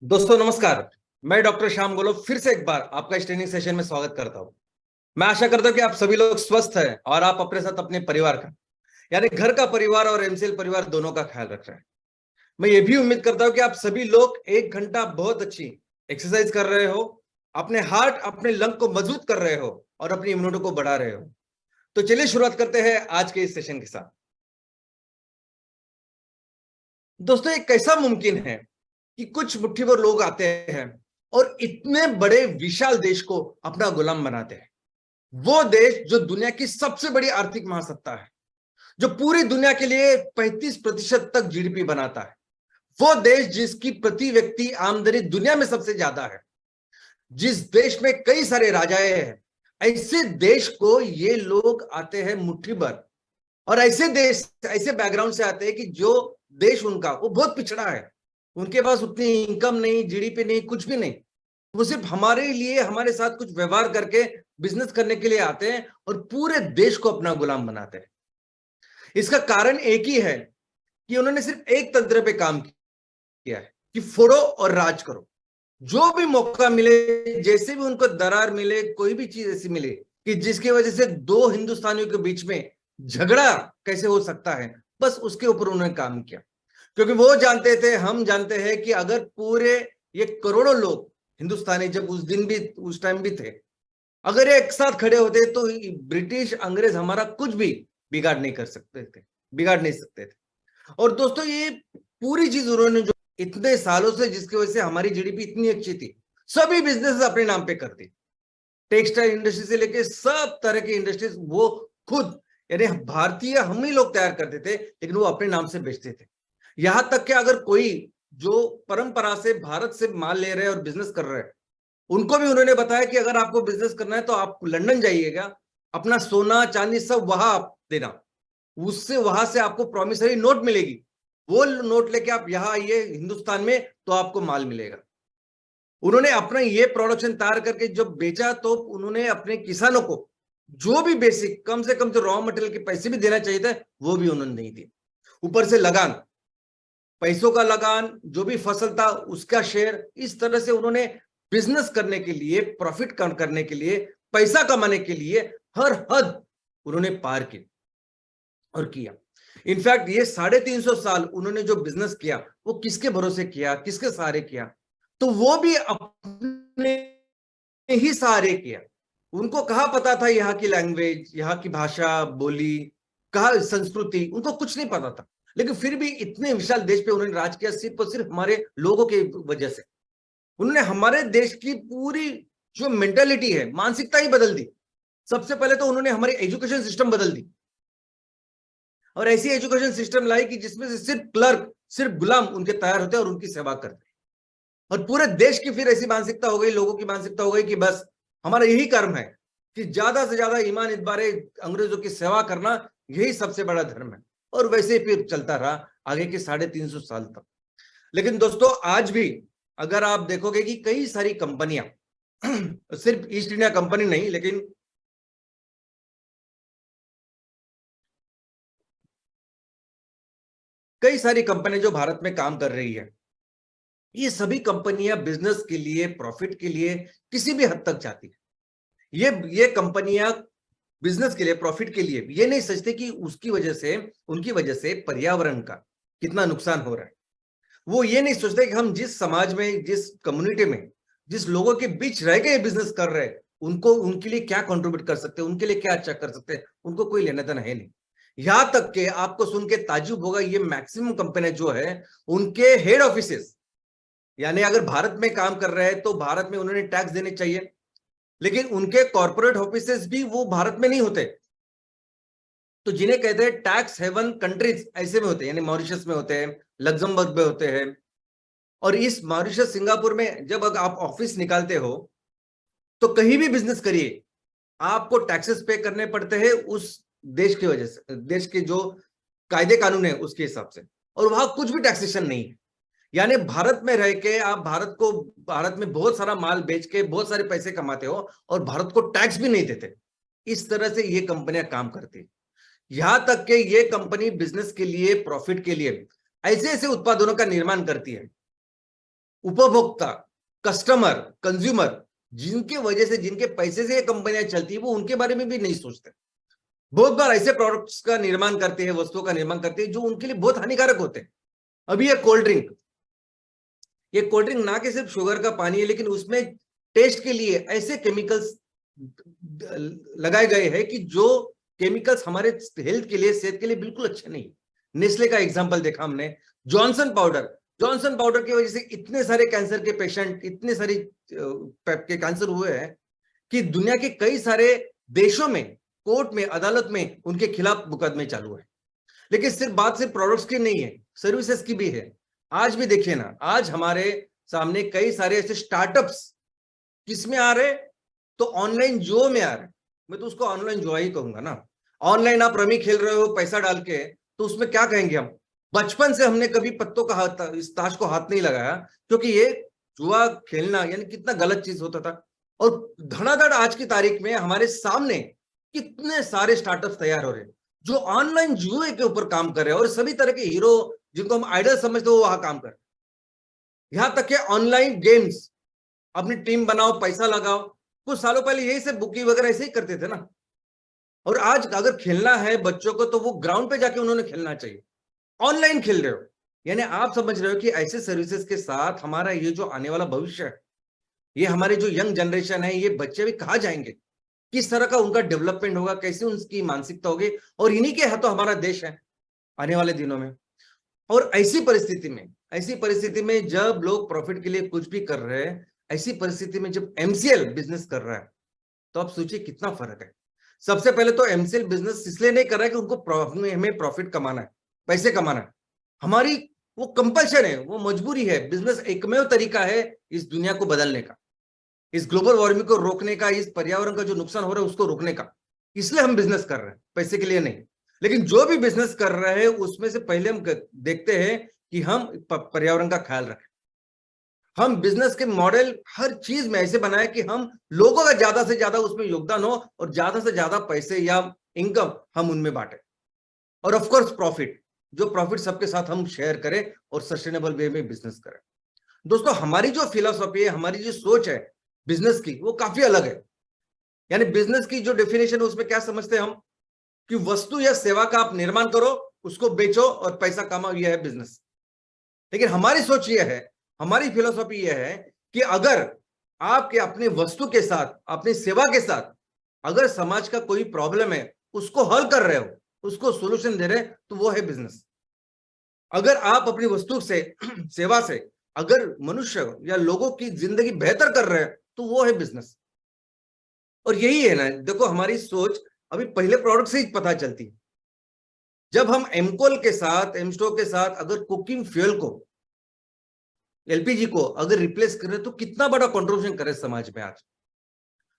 दोस्तों नमस्कार। मैं डॉक्टर श्याम गोलो फिर से एक बार आपका इस ट्रेनिंग सेशन में स्वागत करता हूं। मैं आशा करता हूं कि आप सभी लोग स्वस्थ हैं और आप अपने साथ अपने परिवार का यानी घर का परिवार और एमसीएल परिवार दोनों का ख्याल रख रहे हैं। मैं ये भी उम्मीद करता हूं कि आप सभी लोग 1 घंटा बहुत अच्छी एक्सरसाइज कर रहे हो, अपने हार्ट अपने लंग को मजबूत कर रहे हो और अपनी इम्यूनिटी को बढ़ा रहे हो। तो चलिए शुरुआत करते हैं आज के इस सेशन के साथ। दोस्तों, ये कैसा मुमकिन है कि कुछ मुट्ठी भर लोग आते हैं और इतने बड़े विशाल देश को अपना गुलाम बनाते हैं। वो देश जो दुनिया की सबसे बड़ी आर्थिक महासत्ता है, जो पूरी दुनिया के लिए 35% तक जीडीपी बनाता है, वो देश जिसकी प्रति व्यक्ति आमदनी दुनिया में सबसे ज्यादा है, जिस देश में कई सारे राजाएं हैं, ऐसे देश को ये लोग आते हैं मुट्ठी भर। और ऐसे देश ऐसे बैकग्राउंड से आते हैं कि जो देश उनका वो बहुत पिछड़ा है, उनके पास उतनी इनकम नहीं, जीडीपी नहीं, कुछ भी नहीं। वो सिर्फ हमारे लिए हमारे साथ कुछ व्यवहार करके बिजनेस करने के लिए आते हैं और पूरे देश को अपना गुलाम बनाते हैं। इसका कारण एक ही है कि उन्होंने सिर्फ एक तंत्र पे काम किया है कि फोड़ो और राज करो। जो भी मौका मिले, जैसे भी उनको दरार मिले, कोई भी चीज ऐसी मिले कि जिसकी वजह से दो हिंदुस्तानियों के बीच में झगड़ा कैसे हो सकता है, बस उसके ऊपर उन्होंने काम किया। क्योंकि वो जानते थे, हम जानते हैं कि अगर पूरे ये करोड़ों लोग हिंदुस्तानी जब उस दिन भी उस टाइम भी थे, अगर ये एक साथ खड़े होते तो ब्रिटिश अंग्रेज हमारा कुछ भी बिगाड़ नहीं कर सकते थे, बिगाड़ नहीं सकते थे। और दोस्तों, ये पूरी चीज उन्होंने जो इतने सालों से, जिसकी वजह से हमारी जीडीपी इतनी अच्छी थी, सभी बिजनेस अपने नाम पे कर दी। टेक्सटाइल इंडस्ट्री से लेके सब तरह की इंडस्ट्रीज वो खुद यानी भारतीय हम ही लोग तैयार करते थे, लेकिन वो अपने नाम से बेचते थे। यहां तक कि अगर कोई जो परंपरा से भारत से माल ले रहे हैं और बिजनेस कर रहे हैं, उनको भी उन्होंने बताया कि अगर आपको बिजनेस करना है तो आप लंदन जाइएगा, अपना सोना चांदी सब वहां आप देना, उससे वहां से आपको प्रॉमिसरी नोट मिलेगी, वो नोट लेके आप यहाँ आइए हिंदुस्तान में तो आपको माल मिलेगा। उन्होंने अपना ये प्रोडक्शन तैयार करके जब बेचा तो उन्होंने अपने किसानों को जो भी बेसिक कम से कम जो रॉ मटेरियल के पैसे भी देना चाहिए था, वो भी उन्होंने नहीं दिए। ऊपर से लगान, पैसों का लगान, जो भी फसल था उसका शेयर, इस तरह से उन्होंने बिजनेस करने के लिए, प्रॉफिट करने के लिए, पैसा कमाने के लिए हर हद उन्होंने पार की और किया। इनफैक्ट ये 350 साल उन्होंने जो बिजनेस किया, वो किसके भरोसे किया, किसके सहारे किया? तो वो भी अपने ही सहारे किया। उनको कहाँ पता था यहाँ की लैंग्वेज, यहाँ की भाषा बोली, कहा संस्कृति, उनको कुछ नहीं पता था। लेकिन फिर भी इतने विशाल देश पे उन्होंने राज किया, सिर्फ और सिर्फ हमारे लोगों की वजह से। उन्होंने हमारे देश की पूरी जो मेंटेलिटी है, मानसिकता ही बदल दी। सबसे पहले तो उन्होंने हमारी एजुकेशन सिस्टम बदल दी और ऐसी एजुकेशन सिस्टम लाई कि जिसमें से सिर्फ क्लर्क, सिर्फ गुलाम उनके तैयार होते और उनकी सेवा करते। और पूरे देश की फिर ऐसी मानसिकता हो गई, लोगों की मानसिकता हो गई कि बस हमारा यही कर्म है कि ज्यादा से ज्यादा ईमान इतबारे अंग्रेजों की सेवा करना, यही सबसे बड़ा धर्म है। और वैसे ही फिर चलता रहा आगे के 350 साल तक। लेकिन दोस्तों, आज भी अगर आप देखोगे कि कई सारी कंपनियां सिर्फ ईस्ट इंडिया कंपनी नहीं, लेकिन कई सारी कंपनियां जो भारत में काम कर रही है, ये सभी कंपनियां बिजनेस के लिए, प्रॉफिट के लिए किसी भी हद तक जाती है। ये कंपनियां बिजनेस के लिए, प्रॉफिट के लिए ये नहीं सोचते कि उसकी वजह से, उनकी वजह से पर्यावरण का कितना नुकसान हो रहा है। वो ये नहीं सोचते कि हम जिस समाज में, जिस कम्युनिटी में, जिस लोगों के बीच रह के बिजनेस कर रहे हैं, उनको उनके लिए क्या कंट्रीब्यूट कर सकते हैं, उनके लिए क्या अच्छा कर सकते हैं, उनको कोई लेना देना है नहीं। यहां तक के आपको सुन के ताज्जुब होगा, ये मैक्सिमम कंपनियां जो है, उनके हेड ऑफिसेस यानी अगर भारत में काम कर रहे हैं तो भारत में उन्होंने टैक्स देने चाहिए, लेकिन उनके कॉर्पोरेट ऑफिसेस भी वो भारत में नहीं होते। तो जिन्हें कहते हैं टैक्स हेवन कंट्रीज, ऐसे में होते हैं, यानी मॉरिशस में होते हैं, लग्जमबर्ग में होते हैं। और इस मॉरिशस, सिंगापुर में जब आप ऑफिस निकालते हो तो कहीं भी बिजनेस करिए, आपको टैक्सेस पे करने पड़ते हैं उस देश की वजह से, देश के जो कायदे कानून है उसके हिसाब से। और वहां कुछ भी टैक्सेशन नहीं है। यानी भारत में रह के आप भारत में बहुत सारा माल बेच के बहुत सारे पैसे कमाते हो और भारत को टैक्स भी नहीं देते। इस तरह से ये कंपनियां काम करती है। यहां तक कि ये कंपनी बिजनेस के लिए, प्रॉफिट के लिए ऐसे ऐसे उत्पादों का निर्माण करती है उपभोक्ता, कस्टमर, कंज्यूमर, जिनके वजह से, जिनके पैसे से ये कंपनियां चलती है, वो उनके बारे में भी नहीं सोचते। बहुत बार ऐसे प्रोडक्ट्स का निर्माण करते हैं, वस्तुओं का निर्माण करते हैं जो उनके लिए बहुत हानिकारक होते हैं। अभी ये कोल्ड ड्रिंक ना कि सिर्फ शुगर का पानी है, लेकिन उसमें टेस्ट के लिए ऐसे केमिकल्स लगाए गए हैं कि जो केमिकल्स हमारे हेल्थ के लिए, सेहत के लिए बिल्कुल अच्छे नहीं। नेस्ले का एग्जांपल देखा हमने, जॉनसन पाउडर की वजह से इतने सारे कैंसर के पेशेंट, इतने सारे के कैंसर हुए हैं कि दुनिया के कई सारे देशों में, कोर्ट में, अदालत में उनके खिलाफ मुकदमे चालू है। लेकिन बात सिर्फ प्रोडक्ट्स की नहीं है, सर्विसेज की भी है। आज भी देखिए ना, आज हमारे सामने कई सारे ऐसे स्टार्टअप्स किस में आ रहे, तो ऑनलाइन जुओ में आ रहे। मैं तो उसको ऑनलाइन जुआ ही कहूंगा ना। ऑनलाइन आप रमी खेल रहे हो पैसा डाल के, तो उसमें क्या कहेंगे हम? बचपन से हमने कभी पत्तों का हाथ, इस ताश को हाथ नहीं लगाया, क्योंकि ये जुआ खेलना यानी कितना गलत चीज होता था। और धड़ाधड़ आज की तारीख में हमारे सामने कितने सारे स्टार्टअप्स तैयार हो रहे हैं जो ऑनलाइन जुए के ऊपर काम कर रहे हैं, और सभी तरह के हीरो जिनको हम आइडल समझते हो वो वहां काम कर रहे हैं। यहां तक कि ऑनलाइन गेम्स, अपनी टीम बनाओ, पैसा लगाओ। कुछ सालों पहले यही से बुकी वगैरह ऐसे ही करते थे ना। और आज अगर खेलना है बच्चों को, तो वो ग्राउंड पे जाके उन्होंने खेलना चाहिए। ऑनलाइन खेल रहे हो, यानी आप समझ रहे हो कि ऐसे सर्विसेज के साथ हमारा ये जो आने वाला भविष्य है, ये हमारे जो यंग जनरेशन है, ये बच्चे भी कहाँ जाएंगे, किस तरह का उनका डेवलपमेंट होगा, कैसे उनकी मानसिकता होगी, और इन्हीं के हाथों हमारा देश है आने वाले दिनों में। और ऐसी परिस्थिति में जब लोग प्रॉफिट के लिए कुछ भी कर रहे हैं, ऐसी परिस्थिति में जब एमसीएल बिजनेस कर रहा है, तो आप सोचिए कितना फर्क है। सबसे पहले तो एमसीएल बिजनेस इसलिए नहीं कर रहा है कि उनको हमें प्रॉफिट कमाना है, पैसे कमाना है। हमारी वो कंपल्शन है, वो मजबूरी है। बिजनेस एकमेव तरीका है इस दुनिया को बदलने का, इस ग्लोबल वार्मिंग को रोकने का, इस पर्यावरण का जो नुकसान हो रहा है उसको रोकने का। इसलिए हम बिजनेस कर रहे हैं, पैसे के लिए नहीं। लेकिन जो भी बिजनेस कर रहे हैं उसमें से पहले हम देखते हैं कि हम पर्यावरण का ख्याल रखें। हम बिजनेस के मॉडल हर चीज में ऐसे बनाए कि हम लोगों का ज्यादा से ज्यादा उसमें योगदान हो, और ज्यादा से ज्यादा पैसे या इनकम हम उनमें बांटे। और ऑफ कोर्स प्रॉफिट, जो प्रॉफिट सबके साथ हम शेयर करें और सस्टेनेबल वे में बिजनेस करें। दोस्तों, हमारी जो फिलॉसफी है, हमारी जो सोच है बिजनेस की, वो काफी अलग है। यानी बिजनेस की जो डेफिनेशन है उसमें क्या समझते हैं हम, कि वस्तु या सेवा का आप निर्माण करो, उसको बेचो और पैसा कमाओ, यह है बिजनेस। लेकिन हमारी सोच यह है, हमारी फिलॉसफी यह है कि अगर आपके अपने वस्तु के साथ, अपनी सेवा के साथ अगर समाज का कोई प्रॉब्लम है, उसको हल कर रहे हो, उसको सोल्यूशन दे रहे हैं, तो वो है बिजनेस। अगर आप अपनी वस्तु से, सेवा से अगर मनुष्य या लोगों की जिंदगी बेहतर कर रहे हैं, तो वो है बिजनेस। और यही है ना, देखो हमारी सोच अभी पहले प्रोडक्ट से ही पता चलती है। जब हम एमकोल के साथ, एमस्टो के साथ अगर कुकिंग फ्यूल को, एलपीजी को अगर रिप्लेस करें, तो कितना बड़ा कंट्रीब्यूशन करे समाज में आज।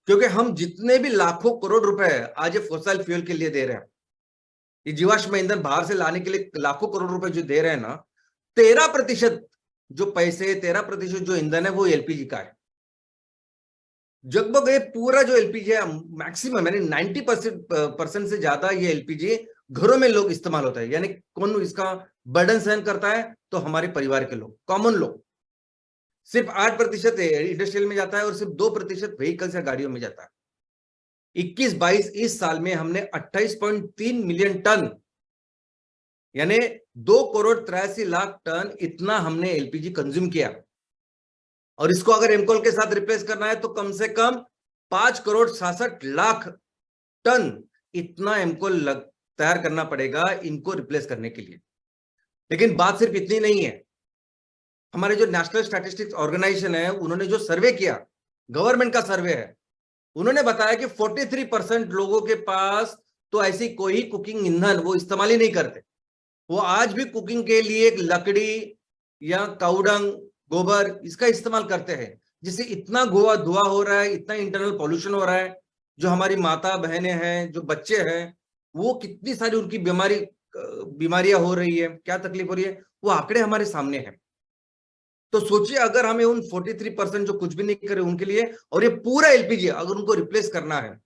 क्योंकि हम जितने भी लाखों करोड़ रुपए आज ये फॉसिल फ्यूल के लिए दे रहे हैं, ये जीवाश्म ईंधन बाहर से लाने के लिए लाखों करोड़ रुपए जो दे रहे हैं ना, 13% जो पैसे, 13% जो ईंधन है, वो एलपीजी का है। लगभग ये पूरा जो एलपीजी है, मैक्सिमम यानी 90% से ज्यादा ये एलपीजी घरों में लोग इस्तेमाल होता है। यानी कौन इसका बर्डन सहन करता है, तो हमारे परिवार के लोग, कॉमन लोग। सिर्फ 8% इंडस्ट्रियल में जाता है, और सिर्फ 2% व्हीकल्स या गाड़ियों में जाता है। 21-22 इस साल में हमने 28.3 मिलियन टन, यानी 2,83,00,000 टन, इतना हमने एलपीजी कंज्यूम किया। और इसको अगर एमकोल के साथ रिप्लेस करना है, तो कम से कम 5,66,00,000 टन इतना एमकोल तैयार करना पड़ेगा इनको रिप्लेस करने के लिए। लेकिन बात सिर्फ इतनी नहीं है। हमारे जो नेशनल स्टैटिस्टिक्स ऑर्गेनाइजेशन है, उन्होंने जो सर्वे किया, गवर्नमेंट का सर्वे है, उन्होंने बताया कि 43% लोगों के पास तो ऐसी कोई कुकिंग ईंधन वो इस्तेमाल ही नहीं करते। वो आज भी कुकिंग के लिए एक लकड़ी या काउडंग, गोबर, इसका इस्तेमाल करते हैं। जिससे इतना धुआं हो रहा है, इतना इंटरनल पॉल्यूशन हो रहा है। जो हमारी माता बहनें हैं, जो बच्चे हैं, वो कितनी सारी उनकी बीमारियां हो रही है, क्या तकलीफ हो रही है, वो आंकड़े हमारे सामने हैं। तो सोचिए, अगर हमें उन 43% जो कुछ भी नहीं करे उनके लिए, और ये पूरा एलपीजी अगर उनको रिप्लेस करना है,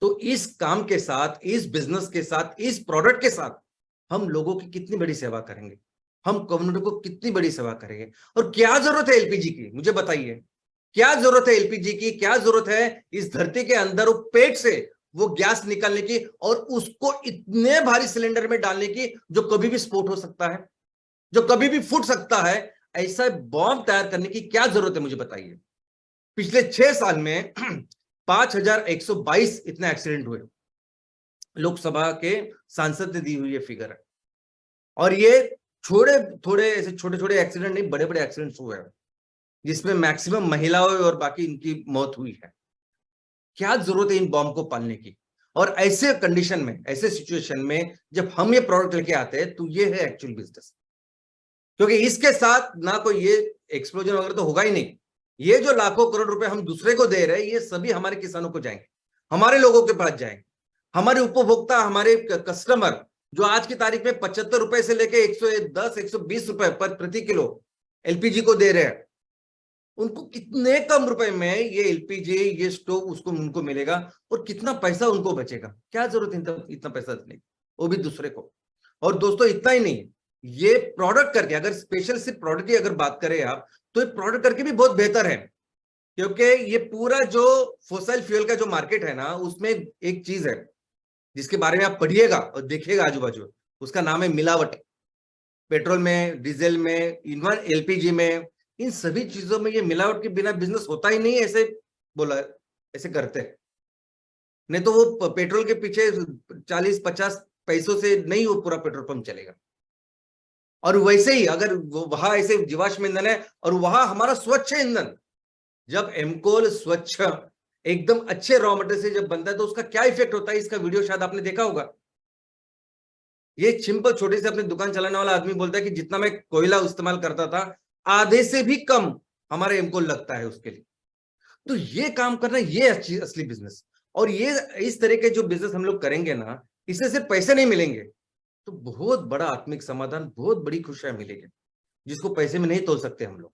तो इस काम के साथ, इस बिजनेस के साथ, इस प्रोडक्ट के साथ हम लोगों की कितनी बड़ी सेवा करेंगे। हम कम्युनिटी को कितनी बड़ी सेवा करेंगे। और क्या जरूरत है एलपीजी की, मुझे बताइए, क्या जरूरत है एलपीजी की, क्या जरूरत है इस धरती के अंदर वो पेट से वो गैस निकालने की और उसको इतने भारी सिलेंडर में डालने की जो कभी भी विस्फोट हो सकता है, जो कभी भी फूट सकता है। ऐसा बॉम्ब तैयार करने की क्या जरूरत है, मुझे बताइए। पिछले 6 साल में 5122 इतने एक्सीडेंट हुए, लोकसभा के सांसद ने दी हुई ये फिगर है। और ये छोटे थोड़े ऐसे छोटे छोटे एक्सीडेंट नहीं, बड़े बड़े एक्सीडेंट्स हुए हैं जिसमें मैक्सिमम महिलाओं और बाकी इनकी मौत हुई है। क्या जरूरत है इन बॉम्ब को पालने की। और ऐसे कंडीशन में, ऐसे सिचुएशन में जब हम ये प्रोडक्ट लेके आते हैं तो ये है एक्चुअल बिजनेस। क्योंकि इसके साथ ना कोई ये एक्सप्लोजन वगैरह तो होगा ही नहीं। ये जो लाखों करोड़ रुपए हम दूसरे को दे रहे हैं, ये सभी हमारे किसानों को जाएंगे, हमारे लोगों के पास जाएंगे, हमारे उपभोक्ता, हमारे कस्टमर जो आज की तारीख में 75 रुपए से लेके 110 120 रुपए पर प्रति किलो एलपीजी को दे रहे हैं, उनको कितने कम रुपए में ये एलपीजी, ये स्टोव उसको उनको मिलेगा और कितना पैसा उनको बचेगा। क्या जरूरत है इतना पैसा देने की, वो भी दूसरे को। और दोस्तों इतना ही नहीं, ये प्रोडक्ट करके, अगर स्पेशल सिर्फ प्रोडक्ट की अगर बात करें आप, तो ये प्रोडक्ट करके भी बहुत बेहतर है। क्योंकि ये पूरा जो फोसिल फ्यूल का जो मार्केट है ना, उसमें एक चीज है जिसके बारे में आप पढ़िएगा और देखिएगा आजू बाजू, उसका नाम है मिलावट। पेट्रोल में, डीजल में, इवन एलपीजी में, इन सभी चीजों में ये मिलावट के बिना बिजनेस होता ही नहीं, ऐसे बोला, ऐसे करते हैं। नहीं तो वो पेट्रोल के पीछे 40-50 पैसों से नहीं वो पूरा पेट्रोल पंप चलेगा। और वैसे ही अगर वो वहां ऐसे जीवाश्म ईंधन है और वहां हमारा स्वच्छ ईंधन, जब एमकोल स्वच्छ एकदम अच्छे रॉ मटेरियल से जब बनता है तो उसका क्या इफेक्ट होता है, इसका वीडियो शायद आपने देखा होगा। ये सिंपल छोटी से अपनी दुकान चलाने वाला आदमी बोलता है कि जितना मैं कोयला इस्तेमाल करता था, आधे से भी कम हमारा एमकोल लगता है उसके लिए। तो ये काम करना, ये असली बिजनेस। और ये इस तरह के जो बिजनेस हम लोग करेंगे ना, इससे सिर्फ पैसे नहीं मिलेंगे, तो बहुत बड़ा आत्मिक समाधान, बहुत बड़ी खुशियां मिलेगी, जिसको पैसे में नहीं तोल सकते हम लोग।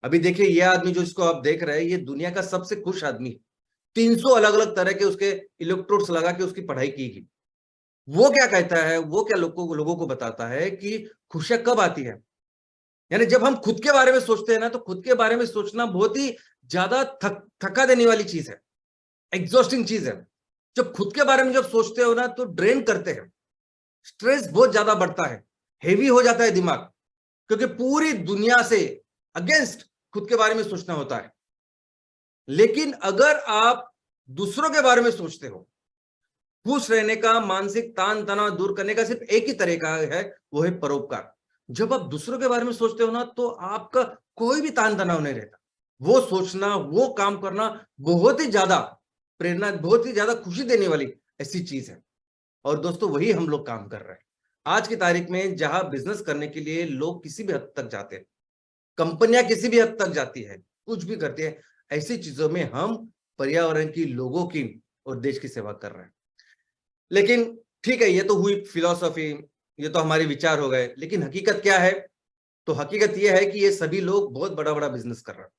अभी देखिए, ये आदमी जो इसको आप देख रहे हैं, ये दुनिया का सबसे खुश आदमी है। 300 अलग अलग तरह के उसके इलेक्ट्रोड्स लगा के उसकी पढ़ाई की गई। वो क्या कहता है, वो क्या लोगों को बताता है कि खुशियां कब आती है। यानी जब हम खुद के बारे में सोचते हैं ना, तो खुद के बारे में सोचना बहुत ही ज्यादा थका देने वाली चीज है, एग्जॉस्टिंग चीज है। जब खुद के बारे में जब सोचते हो ना, तो ड्रेन करते हैं, स्ट्रेस बहुत ज्यादा बढ़ता है, हेवी हो जाता है दिमाग, क्योंकि पूरी दुनिया से अगेंस्ट खुद के बारे में सोचना होता है। लेकिन अगर आप दूसरों के बारे में सोचते हो, खुश रहने का, मानसिक तान तनाव दूर करने का सिर्फ एक ही तरीका है, वो है परोपकार। जब आप दूसरों के बारे में सोचते हो ना, तो आपका कोई भी तान तनाव नहीं रहता। वो सोचना, वो काम करना बहुत ही ज्यादा प्रेरणा, बहुत ही ज्यादा खुशी देने वाली ऐसी चीज है। और दोस्तों वही हम लोग काम कर रहे हैं आज की तारीख में, जहां बिजनेस करने के लिए लोग किसी भी हद तक जाते हैं, कंपनियां किसी भी हद तक जाती है, कुछ भी करती है, ऐसी चीजों में हम पर्यावरण की, लोगों की और देश की सेवा कर रहे हैं। लेकिन ठीक है, ये तो हुई फिलॉसफी, ये तो हमारे विचार हो गए, लेकिन हकीकत क्या है? तो हकीकत ये है कि ये सभी लोग बहुत बड़ा बड़ा बिजनेस कर रहे हैं।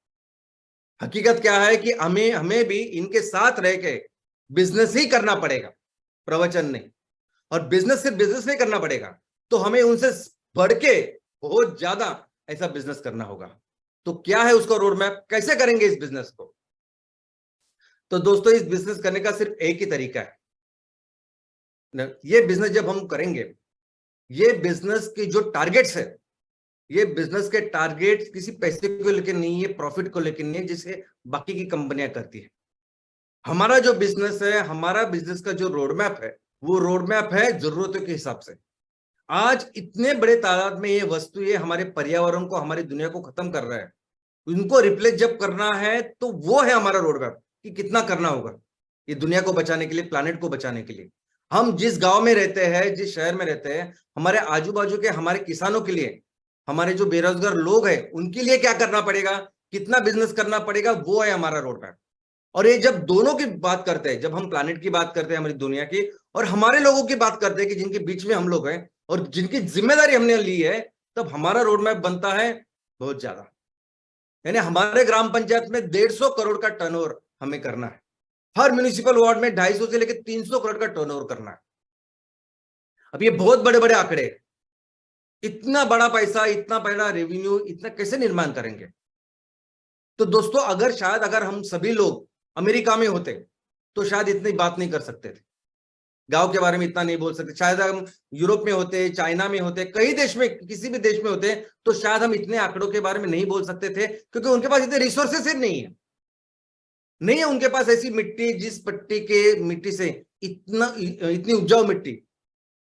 हकीकत क्या है कि हमें हमें भी इनके साथ रह के बिजनेस ही करना पड़ेगा, प्रवचन नहीं। और बिजनेस सिर्फ बिजनेस नहीं करना पड़ेगा, तो हमें उनसे बढ़ के बहुत ज्यादा ऐसा बिजनेस करना होगा। तो क्या है उसका रोड मैप, कैसे करेंगे इस बिजनेस को? तो दोस्तों, इस बिजनेस करने का सिर्फ एक ही तरीका है। ये बिजनेस जब हम करेंगे, ये बिजनेस के जो टारगेट्स है, ये बिजनेस के टारगेट किसी पैसे को लेकर नहीं है, प्रॉफिट को लेकर नहीं है, जिसे बाकी की कंपनियां करती है। हमारा जो बिजनेस है, हमारा बिजनेस का जो रोड मैप है, वो रोड मैप है जरूरतों के हिसाब से। आज इतने बड़े तादाद में ये वस्तु, ये हमारे पर्यावरण को, हमारी दुनिया को खत्म कर रहा है, उनको रिप्लेस जब करना है, तो वो है हमारा रोड मैप कि कितना करना होगा ये दुनिया को बचाने के लिए, प्लानेट को बचाने के लिए। हम जिस गांव में रहते हैं, जिस शहर में रहते हैं, हमारे आजू बाजू के हमारे किसानों के लिए, हमारे जो बेरोजगार लोग हैं, उनके लिए क्या करना पड़ेगा, कितना बिजनेस करना पड़ेगा, वो है हमारा रोड मैप। और ये जब दोनों की बात करते हैं, जब हम प्लानेट की बात करते हैं, हमारी दुनिया की, और हमारे लोगों की बात करते हैं कि जिनके बीच में हम लोग हैं और जिनकी जिम्मेदारी हमने ली है, तब हमारा रोड मैप बनता है बहुत ज्यादा। यानी हमारे ग्राम पंचायत में 150 करोड़ का टर्नओवर हमें करना है। हर म्यूनिसिपल वार्ड में 250 से लेकर 300 करोड़ का टर्नओवर करना है। अब ये बहुत बड़े बड़े आंकड़े, इतना बड़ा पैसा, इतना बड़ा रेवेन्यू, इतना कैसे निर्माण करेंगे? तो दोस्तों अगर हम सभी लोग अमेरिका में होते तो शायद इतनी बात नहीं कर सकते थे, गांव के बारे में इतना नहीं बोल सकते। शायद हम यूरोप में होते, चाइना में होते, कई देश में, किसी भी देश में होते तो शायद हम इतने आंकड़ों के बारे में नहीं बोल सकते थे, क्योंकि उनके पास इतने रिसोर्सेस नहीं है उनके पास ऐसी मिट्टी, जिस पट्टी के मिट्टी से इतनी उपजाऊ मिट्टी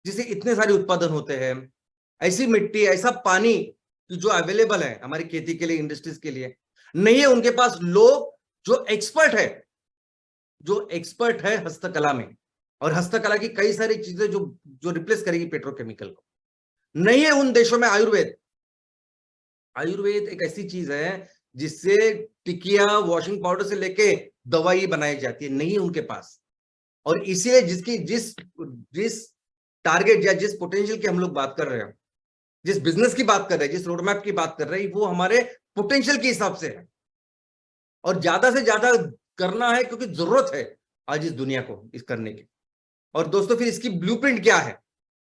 जिसे इतने सारे उत्पादन होते हैं, ऐसी मिट्टी, ऐसा पानी जो अवेलेबल है हमारी खेती के लिए, इंडस्ट्रीज के लिए नहीं है उनके पास। लोग जो एक्सपर्ट है हस्तकला में, और हस्तकला की कई सारी चीजें जो रिप्लेस करेगी पेट्रोकेमिकल को, नहीं है उन देशों में। आयुर्वेद एक ऐसी चीज है जिससे टिकिया, वॉशिंग पाउडर से लेके दवाई बनाई जाती है, नहीं है उनके पास। और इसीलिए जिस टारगेट या जिस पोटेंशियल की हम लोग बात कर रहे हैं, जिस बिजनेस की बात कर रहे हैं, जिस रोड मैप की बात कर रहे हैं, वो हमारे पोटेंशियल के हिसाब से है, और ज्यादा से ज्यादा करना है क्योंकि जरूरत है आज इस दुनिया को इस करने की। और दोस्तों फिर इसकी ब्लूप्रिंट क्या है,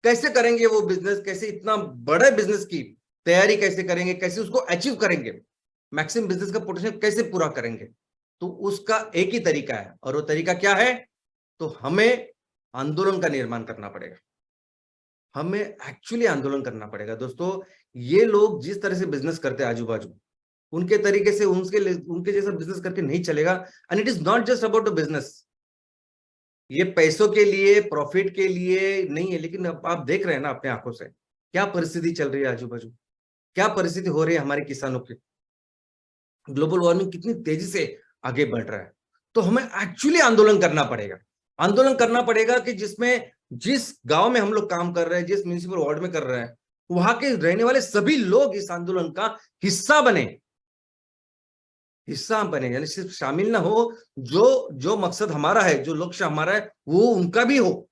कैसे करेंगे वो बिजनेस, कैसे इतना बड़े बिजनेस की तैयारी कैसे करेंगे, कैसे उसको अचीव करेंगे, मैक्सिमम बिजनेस का पोटेंशियल कैसे पूरा करेंगे? तो उसका एक ही तरीका है, और वो तरीका क्या है? तो हमें आंदोलन का निर्माण करना पड़ेगा, हमें एक्चुअली आंदोलन करना पड़ेगा। दोस्तों ये लोग जिस तरह से बिजनेस करते हैं आजू बाजू, उनके तरीके से उनके जैसा बिजनेस करके नहीं चलेगा। And it is not just about the business, ये पैसों के लिए, प्रॉफिट के लिए नहीं है, लेकिन आप देख रहे हैं ना अपने आंखों से क्या परिस्थिति चल रही है आजू बाजू, क्या परिस्थिति हो रही है हमारे किसानों की, ग्लोबल वार्मिंग कितनी तेजी से आगे बढ़ रहा है। तो हमें एक्चुअली आंदोलन करना पड़ेगा कि जिस गांव में हम लोग काम कर रहे हैं, जिस म्युनिसिपल वार्ड में कर रहे हैं, वहां के रहने वाले सभी लोग इस आंदोलन का हिस्सा बने, यानी सिर्फ शामिल ना हो। जो मकसद हमारा है, जो लक्ष्य हमारा है, वो उनका भी हो,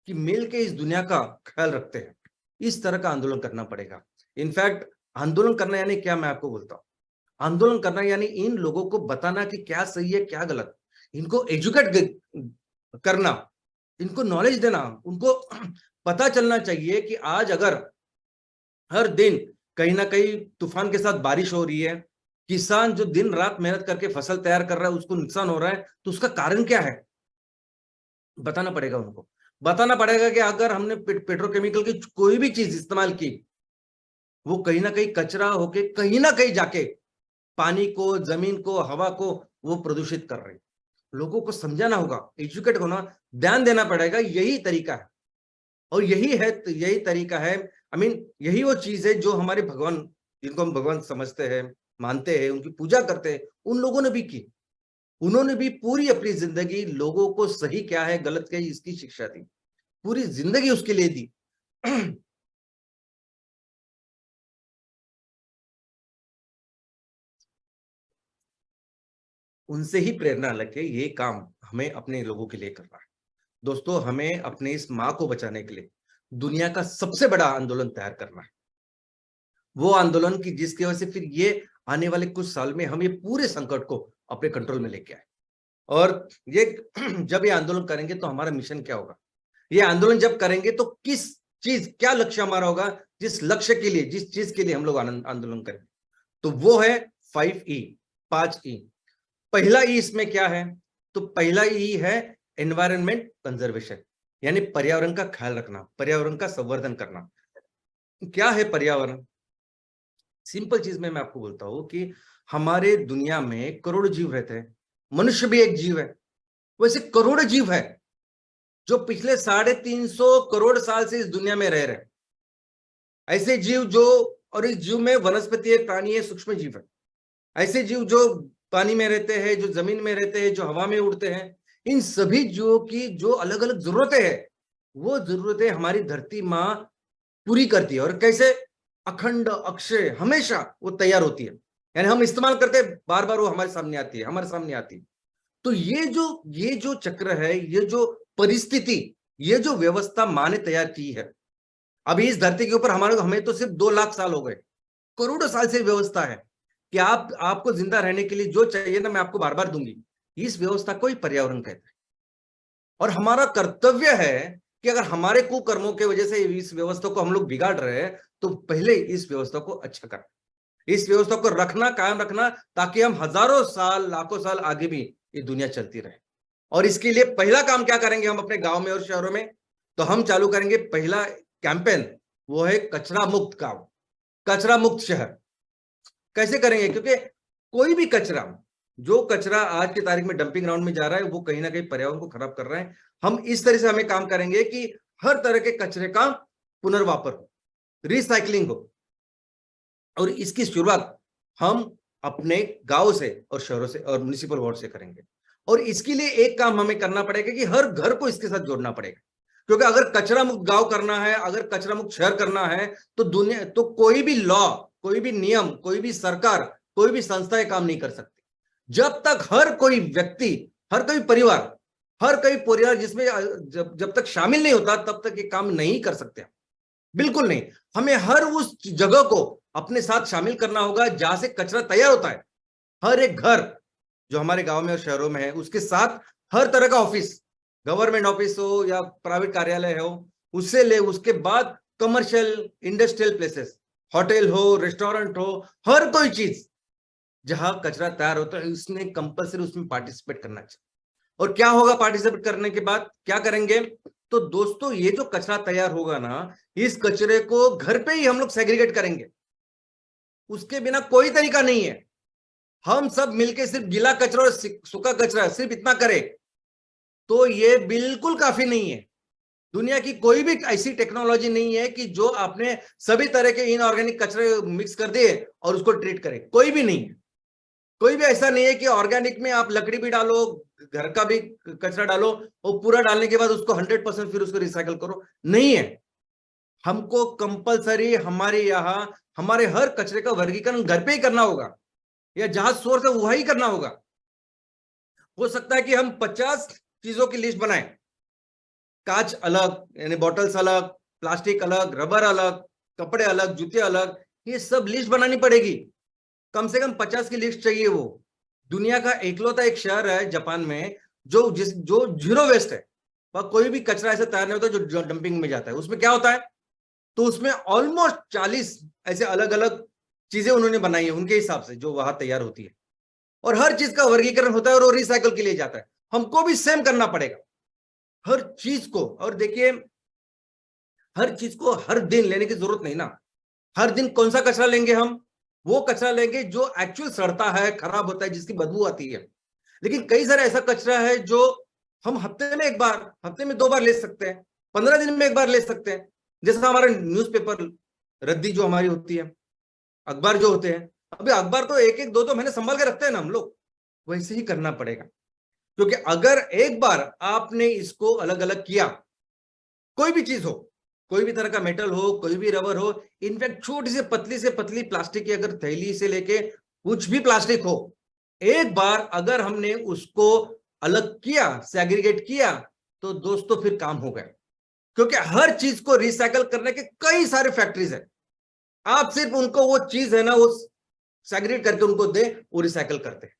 कि मिल के इस दुनिया का ख्याल रखते हैं। इस तरह का आंदोलन करना पड़ेगा। इनफैक्ट आंदोलन करना यानी क्या, मैं आपको बोलता हूं, आंदोलन करना यानी इन लोगों को बताना कि क्या सही है क्या गलत, इनको एजुकेट करना, इनको नॉलेज देना, उनको पता चलना चाहिए कि आज अगर हर दिन कहीं ना कहीं तूफान के साथ बारिश हो रही है, किसान जो दिन रात मेहनत करके फसल तैयार कर रहा है उसको नुकसान हो रहा है, तो उसका कारण क्या है बताना पड़ेगा उनको। बताना पड़ेगा कि अगर हमने पेट्रोकेमिकल की कोई भी चीज इस्तेमाल की, वो कहीं ना कहीं कचरा होके कहीं ना कहीं जाके पानी को, जमीन को, हवा को वो प्रदूषित कर रहे। लोगों को समझाना होगा, एजुकेट होना, ध्यान देना पड़ेगा। यही तरीका है, और यही तरीका है, यही वो चीज है जो हमारे भगवान, जिनको हम भगवान समझते हैं, मानते हैं, उनकी पूजा करते हैं, उन लोगों ने भी की। उन्होंने भी पूरी अपनी जिंदगी लोगों को सही क्या है, गलत क्या है, इसकी शिक्षा दी, पूरी जिंदगी उसके लिए दी। उनसे ही प्रेरणा लेके ये काम हमें अपने लोगों के लिए करना है। दोस्तों हमें अपने इस माँ को बचाने के लिए दुनिया का सबसे बड़ा आंदोलन तैयार करना है, वो आंदोलन की जिसकी वजह से फिर ये आने वाले कुछ साल में हम ये पूरे संकट को अपने कंट्रोल में लेके आए। और ये जब ये आंदोलन करेंगे तो हमारा मिशन क्या होगा, ये आंदोलन जब करेंगे तो किस चीज, क्या लक्ष्य हमारा होगा, जिस लक्ष्य के लिए, जिस चीज के लिए हम लोग आंदोलन करेंगे, तो वो है 5E, 5E। पहला ई इसमें क्या है, तो पहला ई है एनवायरनमेंट कंजर्वेशन, यानी पर्यावरण का ख्याल रखना, पर्यावरण का संवर्धन करना। क्या है पर्यावरण? सिंपल चीज में मैं आपको बोलता हूं कि हमारे दुनिया में करोड़ों जीव रहते हैं, मनुष्य भी एक जीव है, वैसे करोड़ों जीव है जो पिछले 350 करोड़ साल से इस दुनिया में रह रहे हैं। ऐसे जीव जो, और इस जीव में वनस्पति है, प्राणी है, सूक्ष्म जीव है, ऐसे जीव जो पानी में रहते हैं, जो जमीन में रहते हैं, जो हवा में उड़ते हैं, इन सभी जीवों की जो अलग अलग जरूरतें हैं, वो जरूरतें हमारी धरती माँ पूरी करती है। और कैसे? अखंड, अक्षय, हमेशा वो तैयार होती है, यानी हम इस्तेमाल करते हैं, बार बार वो हमारे सामने आती है। तो ये जो चक्र है, ये जो परिस्थिति, ये जो व्यवस्था माँ ने तैयार की है, अभी इस धरती के ऊपर हमें तो सिर्फ 2 लाख साल हो गए, करोड़ों साल से व्यवस्था है कि आपको जिंदा रहने के लिए जो चाहिए ना, मैं आपको बार बार दूंगी। इस व्यवस्था को ही पर्यावरण कहते हैं। और हमारा कर्तव्य है कि अगर हमारे कुकर्मों के वजह से इस व्यवस्था को हम लोग बिगाड़ रहे हैं, तो पहले इस व्यवस्था को अच्छा करना, इस व्यवस्था को रखना, कायम रखना, ताकि हम हजारों साल, लाखों साल आगे भी ये दुनिया चलती रहे। और इसके लिए पहला काम क्या करेंगे हम अपने गांव में और शहरों में? तो हम चालू करेंगे पहला कैंपेन, वो है कचरा मुक्त गांव, कचरा मुक्त शहर। कैसे करेंगे? क्योंकि कोई भी कचरा, जो कचरा आज की तारीख में डंपिंग ग्राउंड में जा रहा है, वो कहीं ना कहीं पर्यावरण को खराब कर रहा है। हम इस तरह से हमें काम करेंगे कि हर तरह के कचरे का पुनर्वापर हो, रिसाइकलिंग हो। और इसकी शुरुआत हम अपने गांव से और शहरों से और म्युनिसिपल वार्ड से करेंगे। और इसके लिए एक काम हमें करना पड़ेगा कि हर घर को इसके साथ जोड़ना पड़ेगा, क्योंकि अगर कचरा मुक्त गांव करना है, अगर कचरा मुक्त शहर करना है, तो दुनिया, तो कोई भी लॉ, कोई भी नियम, कोई भी सरकार, कोई भी संस्था ये काम नहीं कर सकती जब तक हर कोई व्यक्ति, हर कोई परिवार, हर कोई परिवार जिसमें जब तक शामिल नहीं होता, तब तक ये काम नहीं कर सकते। बिल्कुल नहीं। हमें हर उस जगह को अपने साथ शामिल करना होगा जहां से कचरा तैयार होता है। हर एक घर जो हमारे गांव में और शहरों में है, उसके साथ हर तरह का ऑफिस, गवर्नमेंट ऑफिस हो या प्राइवेट कार्यालय हो, उससे ले उसके बाद कमर्शियल इंडस्ट्रियल प्लेसेस, होटल हो, रेस्टोरेंट हो, हर कोई चीज जहां कचरा तैयार होता है, उसने कंपल्सरी उसमें पार्टिसिपेट करना चाहिए। और क्या होगा पार्टिसिपेट करने के बाद? क्या करेंगे? तो दोस्तों, ये जो कचरा तैयार होगा ना, इस कचरे को घर पे ही हम लोग सेग्रीगेट करेंगे। उसके बिना कोई तरीका नहीं है। हम सब मिलके सिर्फ गीला कचरा और सूखा कचरा सिर्फ इतना करें तो ये बिल्कुल काफी नहीं है। दुनिया की कोई भी ऐसी टेक्नोलॉजी नहीं है कि जो आपने सभी तरह के इनऑर्गेनिक कचरे मिक्स कर दिए और उसको ट्रीट करे, कोई भी नहीं है। कोई भी ऐसा नहीं है कि ऑर्गेनिक में आप लकड़ी भी डालो, घर का भी कचरा डालो, और पूरा डालने के बाद उसको 100% फिर उसको रिसाइकल करो, नहीं है। हमको कंपलसरी हमारे यहाँ हमारे हर कचरे का वर्गीकरण घर पे ही करना होगा, या जहां सोर्स है वही करना होगा। हो सकता है कि हम 50 चीजों की लिस्ट बनाएं, कांच अलग यानी बॉटल्स अलग, प्लास्टिक अलग, रबर अलग, कपड़े अलग, जूते अलग, ये सब लिस्ट बनानी पड़ेगी। कम से कम 50 की लिस्ट चाहिए। वो दुनिया का एकलौता एक शहर है जापान में जो जीरो वेस्ट है, वह कोई भी कचरा ऐसा तैयार नहीं होता जो डंपिंग में जाता है। उसमें क्या होता है? तो उसमें ऑलमोस्ट 40 ऐसे अलग अलग चीजें उन्होंने बनाई है उनके हिसाब से, जो वहां तैयार होती है, और हर चीज का वर्गीकरण होता है और वो रिसाइकल के लिए जाता है। हमको भी सेम करना पड़ेगा हर चीज को। और देखिए, हर चीज को हर दिन लेने की जरूरत नहीं ना। हर दिन कौन सा कचरा लेंगे? हम वो कचरा लेंगे जो एक्चुअल सड़ता है, खराब होता है, जिसकी बदबू आती है। लेकिन कई सारा ऐसा कचरा है जो हम हफ्ते में एक बार, हफ्ते में 2 बार ले सकते हैं, 15 दिन में एक बार ले सकते हैं। जैसा हमारा न्यूज़पेपर, रद्दी जो हमारी होती है, अखबार जो होते हैं, अभी अखबार तो एक एक दो दो महीने संभाल के रखते हैं ना हम लोग, वैसे ही करना पड़ेगा। क्योंकि अगर एक बार आपने इसको अलग अलग किया, कोई भी चीज हो, कोई भी तरह का मेटल हो, कोई भी रबर हो, इनफैक्ट छोटी से पतली प्लास्टिक की अगर थैली से लेके कुछ भी प्लास्टिक हो, एक बार अगर हमने उसको अलग किया, सेग्रीगेट किया, तो दोस्तों फिर काम हो गया। क्योंकि हर चीज को रिसाइकल करने के कई सारे फैक्ट्रीज है। आप सिर्फ उनको वो चीज है ना, वो सेग्रीगेट करके उनको दे, वो रिसाइकल करते हैं।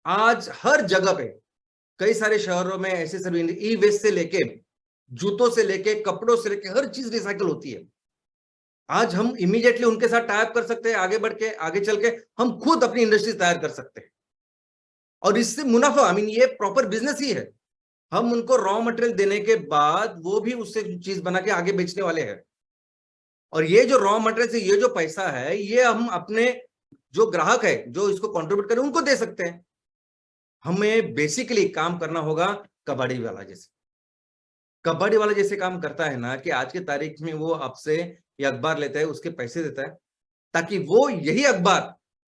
आज हर जगह पे कई सारे शहरों में ऐसे सभी ई वेस्ट से लेके, जूतों से लेके, कपड़ों से लेके हर चीज रिसाइकल होती है। आज हम इमीडिएटली उनके साथ टाइप कर सकते हैं, आगे बढ़ के, आगे चल के हम खुद अपनी इंडस्ट्री तैयार कर सकते हैं, और इससे मुनाफा, आई मीन ये प्रॉपर बिजनेस ही है। हम उनको रॉ मटेरियल देने के बाद वो भी उससे चीज बना के आगे बेचने वाले हैं। और ये जो रॉ मटेरियल से ये जो पैसा है, ये हम अपने जो ग्राहक है, जो इसको कंट्रीब्यूट करें, उनको दे सकते हैं। हमें बेसिकली काम करना होगा कबाड़ी वाला जैसे। कबाड़ी वाला जैसे काम करता है ना, कि आज की तारीख में वो आपसे ये अखबार लेता है, उसके पैसे देता है, ताकि वो यही अखबार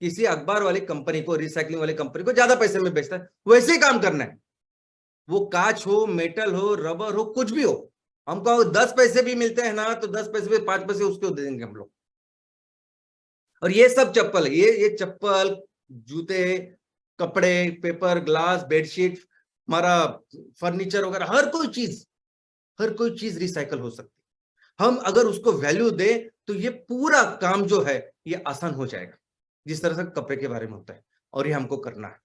किसी अखबार वाली कंपनी को, रिसाइकलिंग वाली कंपनी को ज्यादा पैसे में बेचता है। वैसे ही काम करना है। वो कांच हो, मेटल हो, रबर हो, कुछ भी हो, हमको 10 पैसे भी मिलते हैं ना, तो 10 पैसे पे 5 पैसे उसको दे देंगे हम लोग। और ये सब चप्पल, ये चप्पल, जूते, कपड़े, पेपर, ग्लास, बेडशीट, हमारा फर्नीचर वगैरह, हर कोई चीज रिसाइकल हो सकती है। हम अगर उसको वैल्यू दे तो ये पूरा काम जो है ये आसान हो जाएगा, जिस तरह से कपड़े के बारे में होता है। और ये हमको करना है।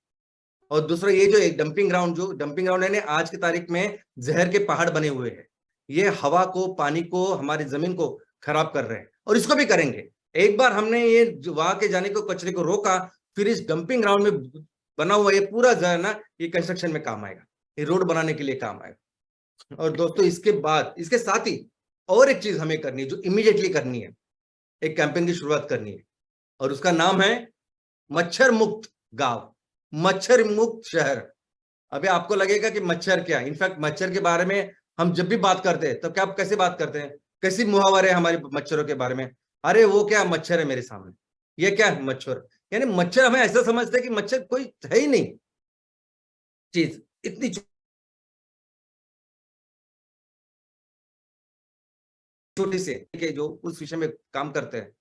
और दूसरा, ये जो एक डंपिंग ग्राउंड है आज की तारीख में जहर के पहाड़ बने हुए हैं। ये हवा को, पानी को, हमारी जमीन को खराब कर रहे हैं और इसको भी करेंगे। एक बार हमने ये वहां के जाने को, कचरे को रोका, फिर इस डंपिंग ग्राउंड में बना हुआ ये पूरा जो है ना, ये कंस्ट्रक्शन में काम आएगा, ये रोड बनाने के लिए काम आएगा। और दोस्तों इसके बाद, इसके साथ ही और एक चीज हमें करनी है जो इमीडिएटली करनी है, एक कैंपेन की शुरुआत करनी है और उसका नाम है मच्छर मुक्त गांव, मच्छर मुक्त शहर। अभी आपको लगेगा कि मच्छर क्या, इनफैक्ट मच्छर के बारे में हम जब भी बात करते हैं तो क्या, कैसे बात करते हैं, कैसी मुहावरे हमारे मच्छरों के बारे में, अरे वो क्या मच्छर है मेरे सामने, ये क्या है मच्छर, यानी मच्छर हमें ऐसा समझते हैं कि मच्छर कोई है ही नहीं चीज, इतनी छोटी सी के जो उस विषय में काम करते हैं,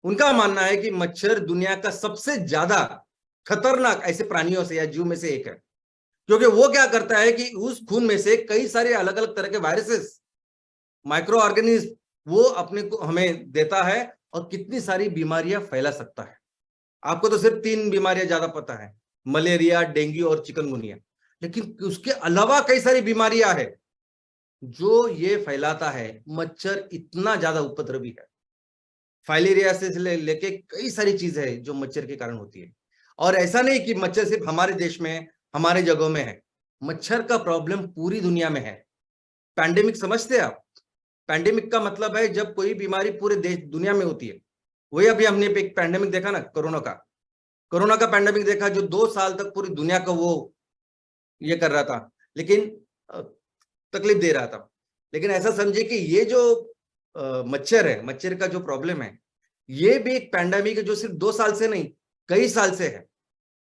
उनका मानना है कि मच्छर दुनिया का सबसे ज्यादा खतरनाक ऐसे प्राणियों से या जीव में से एक है, क्योंकि वो क्या करता है कि उस खून में से कई सारे अलग अलग तरह के वायरसेस, माइक्रो ऑर्गेनिज्म वो अपने को हमें देता है और कितनी सारी बीमारियां फैला सकता है। आपको तो सिर्फ 3 बीमारियां ज्यादा पता है, मलेरिया, डेंगू और चिकनगुनिया, लेकिन उसके अलावा कई सारी बीमारियां है जो ये फैलाता है। मच्छर इतना ज्यादा उपद्रवी है, फाइलेरिया से लेके कई सारी चीजें हैं जो मच्छर के कारण होती है। और ऐसा नहीं कि मच्छर सिर्फ हमारे देश में, हमारे जगहों में है, मच्छर का प्रॉब्लम पूरी दुनिया में है। पैंडेमिक समझते हैं आप? पैंडेमिक का मतलब है जब कोई बीमारी पूरे देश दुनिया में होती है। वही अभी हमने एक पैंडेमिक देखा ना, कोरोना का पैंडेमिक देखा, जो 2 साल तक पूरी दुनिया को वो ये कर रहा था, लेकिन तकलीफ दे रहा था। लेकिन ऐसा समझे कि ये जो मच्छर है, मच्छर का जो प्रॉब्लम है, ये भी एक पैंडेमिक है जो सिर्फ 2 साल से नहीं, कई साल से है।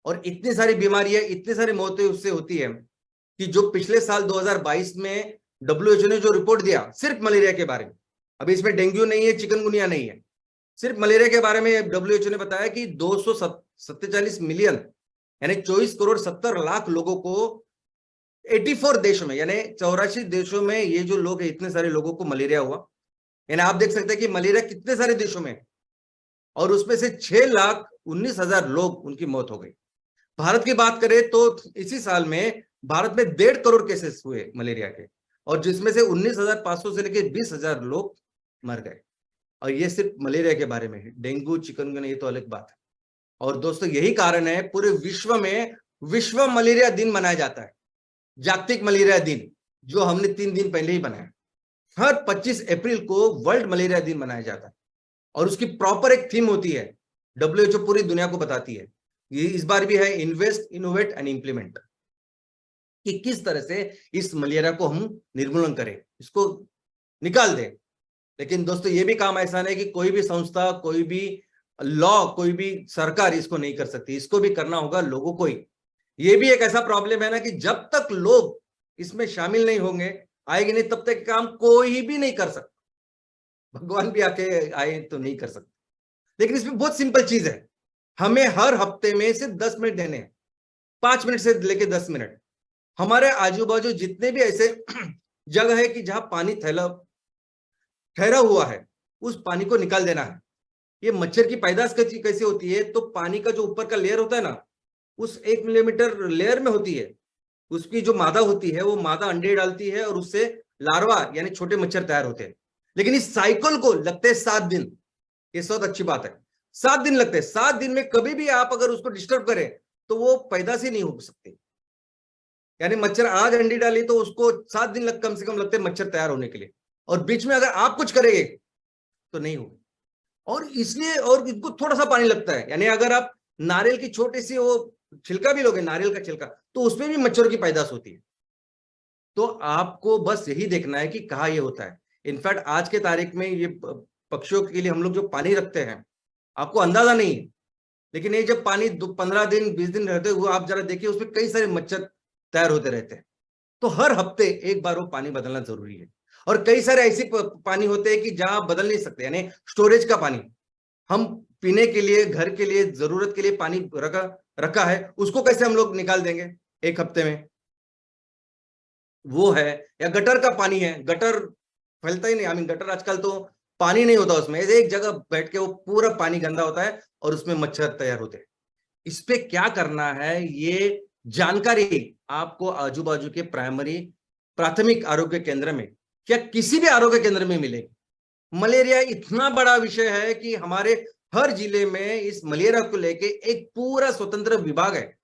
और इतनी सारी बीमारियां, इतनी सारी मौतें उससे होती है कि जो पिछले साल 2022 में WHO ने जो रिपोर्ट दिया सिर्फ मलेरिया के बारे में, अभी इसमें डेंगू नहीं है, चिकनगुनिया नहीं है, सिर्फ मलेरिया के बारे में WHO ने बताया कि 247 मिलियन यानी 24 करोड़ 70 लाख लोगों को 84 देशों में, यानी 84 देशों में ये जो लोग हैं, इतने सारे लोगों को मलेरिया हुआ। यानी आप देख सकते हैं कि मलेरिया कितने सारे देशों में, और उसमें से 6,19,000 लोग उनकी मौत हो गई। भारत की बात करें तो इसी साल में भारत में 1.5 करोड़ केसेस हुए मलेरिया के, और जिसमें से 19,500 से लेकर 20,000 लोग मर गए। और ये सिर्फ मलेरिया के बारे में है, डेंगू, चिकनगुनिया ये तो अलग बात है। और दोस्तों यही कारण है पूरे विश्व में विश्व मलेरिया दिन मनाया जाता है, जागतिक मलेरिया दिन, जो हमने 3 दिन पहले ही बनाया। हर 25 अप्रैल को वर्ल्ड मलेरिया दिन मनाया जाता है और उसकी प्रॉपर एक थीम होती है, WHO पूरी दुनिया को बताती है। ये इस बार भी है इन्वेस्ट, इनोवेट एंड इंप्लीमेंट, कि किस तरह से इस मलेरिया को हम निर्मूलन करें, इसको निकाल दें। लेकिन दोस्तों ये भी काम ऐसा नहीं कि कोई भी संस्था, कोई भी लॉ, कोई भी सरकार इसको नहीं कर सकती, इसको भी करना होगा लोगों को ही। ये भी एक ऐसा प्रॉब्लम है ना कि जब तक लोग इसमें शामिल नहीं होंगे, आएंगे नहीं, तब तक काम कोई भी नहीं कर सकता। भगवान भी आके आए तो नहीं कर सकते। लेकिन इसमें बहुत सिंपल चीज है, हमें हर हफ्ते में सिर्फ 10 मिनट देने हैं, 5 मिनट से लेके 10 मिनट। हमारे आजू बाजू जितने भी ऐसे जगह है कि जहां पानी ठहरा हुआ है, उस पानी को निकाल देना है। ये मच्छर की पैदाश कैसे होती है, तो पानी का जो ऊपर का लेयर होता है ना, उस 1 मिलीमीटर लेयर में होती है, उसकी जो मादा होती है वो मादा अंडे डालती है और उससे लार्वा यानी छोटे मच्छर तैयार होते हैं। लेकिन इस साइकिल को लगते हैं 7 दिन। ये बहुत अच्छी बात है, 7 दिन लगते हैं। 7 दिन में कभी भी आप अगर उसको डिस्टर्ब करें तो वो पैदाश ही नहीं हो सकती। यानी मच्छर आज अंडी डाली तो उसको 7 दिन कम से कम लगते हैं मच्छर तैयार होने के लिए, और बीच में अगर आप कुछ करेंगे तो नहीं होगी। और इसलिए, और इनको थोड़ा सा पानी लगता है, यानी अगर आप नारियल की छोटी सी वो छिलका भी लोगे, नारियल का छिलका, तो उसमें भी मच्छरों की पैदाश होती है। तो आपको बस यही देखना है कि कहाँ ये होता है। इनफैक्ट आज के तारीख में ये पक्षियों के लिए हम लोग जो पानी रखते हैं, आपको अंदाजा नहीं है, लेकिन ये जब पानी 15 दिन 20 दिन रहते हुए आप जरा देखिए, उसमें कई सारे मच्छर तैयार होते रहते हैं। तो हर हफ्ते एक बार वो पानी बदलना जरूरी है। और कई सारे ऐसे पानी होते हैं कि जहां बदल नहीं सकते, यानी स्टोरेज का पानी, हम पीने के लिए, घर के लिए, जरूरत के लिए पानी रखा है, उसको कैसे हम लोग निकाल देंगे एक हफ्ते में? वो है, या गटर का पानी है, गटर फैलता ही नहीं, आई मीन गटर आजकल तो पानी नहीं होता उसमें, एक जगह बैठ के वो पूरा पानी गंदा होता है और उसमें मच्छर तैयार होते हैं। इस पे क्या करना है, ये जानकारी आपको आजू बाजू के प्राथमिक आरोग्य केंद्र में क्या किसी भी आरोग्य केंद्र में मिलेगी? मलेरिया इतना बड़ा विषय है कि हमारे हर जिले में इस मलेरिया को लेके एक पूरा स्वतंत्र विभाग है।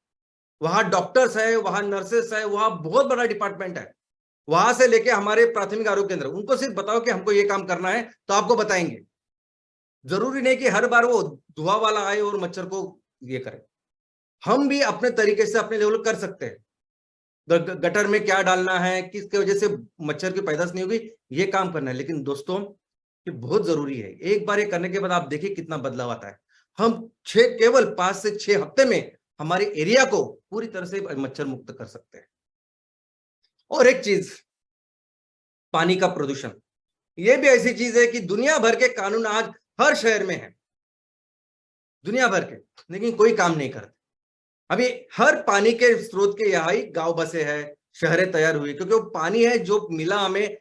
वहां डॉक्टर्स है, वहां नर्सेस है, वहां बहुत बड़ा डिपार्टमेंट है। वहां से लेके हमारे प्राथमिक आरोग्य केंद्र, उनको सिर्फ बताओ कि हमको ये काम करना है तो आपको बताएंगे। जरूरी नहीं कि हर बार वो धुआं वाला आए और मच्छर को ये करे। हम भी अपने तरीके से अपने लेवल कर सकते हैं। गटर में क्या डालना है, किसकी वजह से मच्छर की पैदाश नहीं होगी, ये काम करना है। लेकिन दोस्तों ये बहुत जरूरी है। एक बार ये करने के बाद आप देखिए कितना बदलाव आता है। हम केवल 5 से 6 हफ्ते में हमारे एरिया को पूरी तरह से मच्छर मुक्त कर सकते हैं। और एक चीज, पानी का प्रदूषण, ये भी ऐसी चीज है कि दुनिया भर के कानून आज हर शहर में है, दुनिया भर के, लेकिन कोई काम नहीं करते। अभी हर पानी के स्रोत के यहाँ ही गांव बसे हैं, शहरें तैयार हुई, क्योंकि वो पानी है जो मिला हमें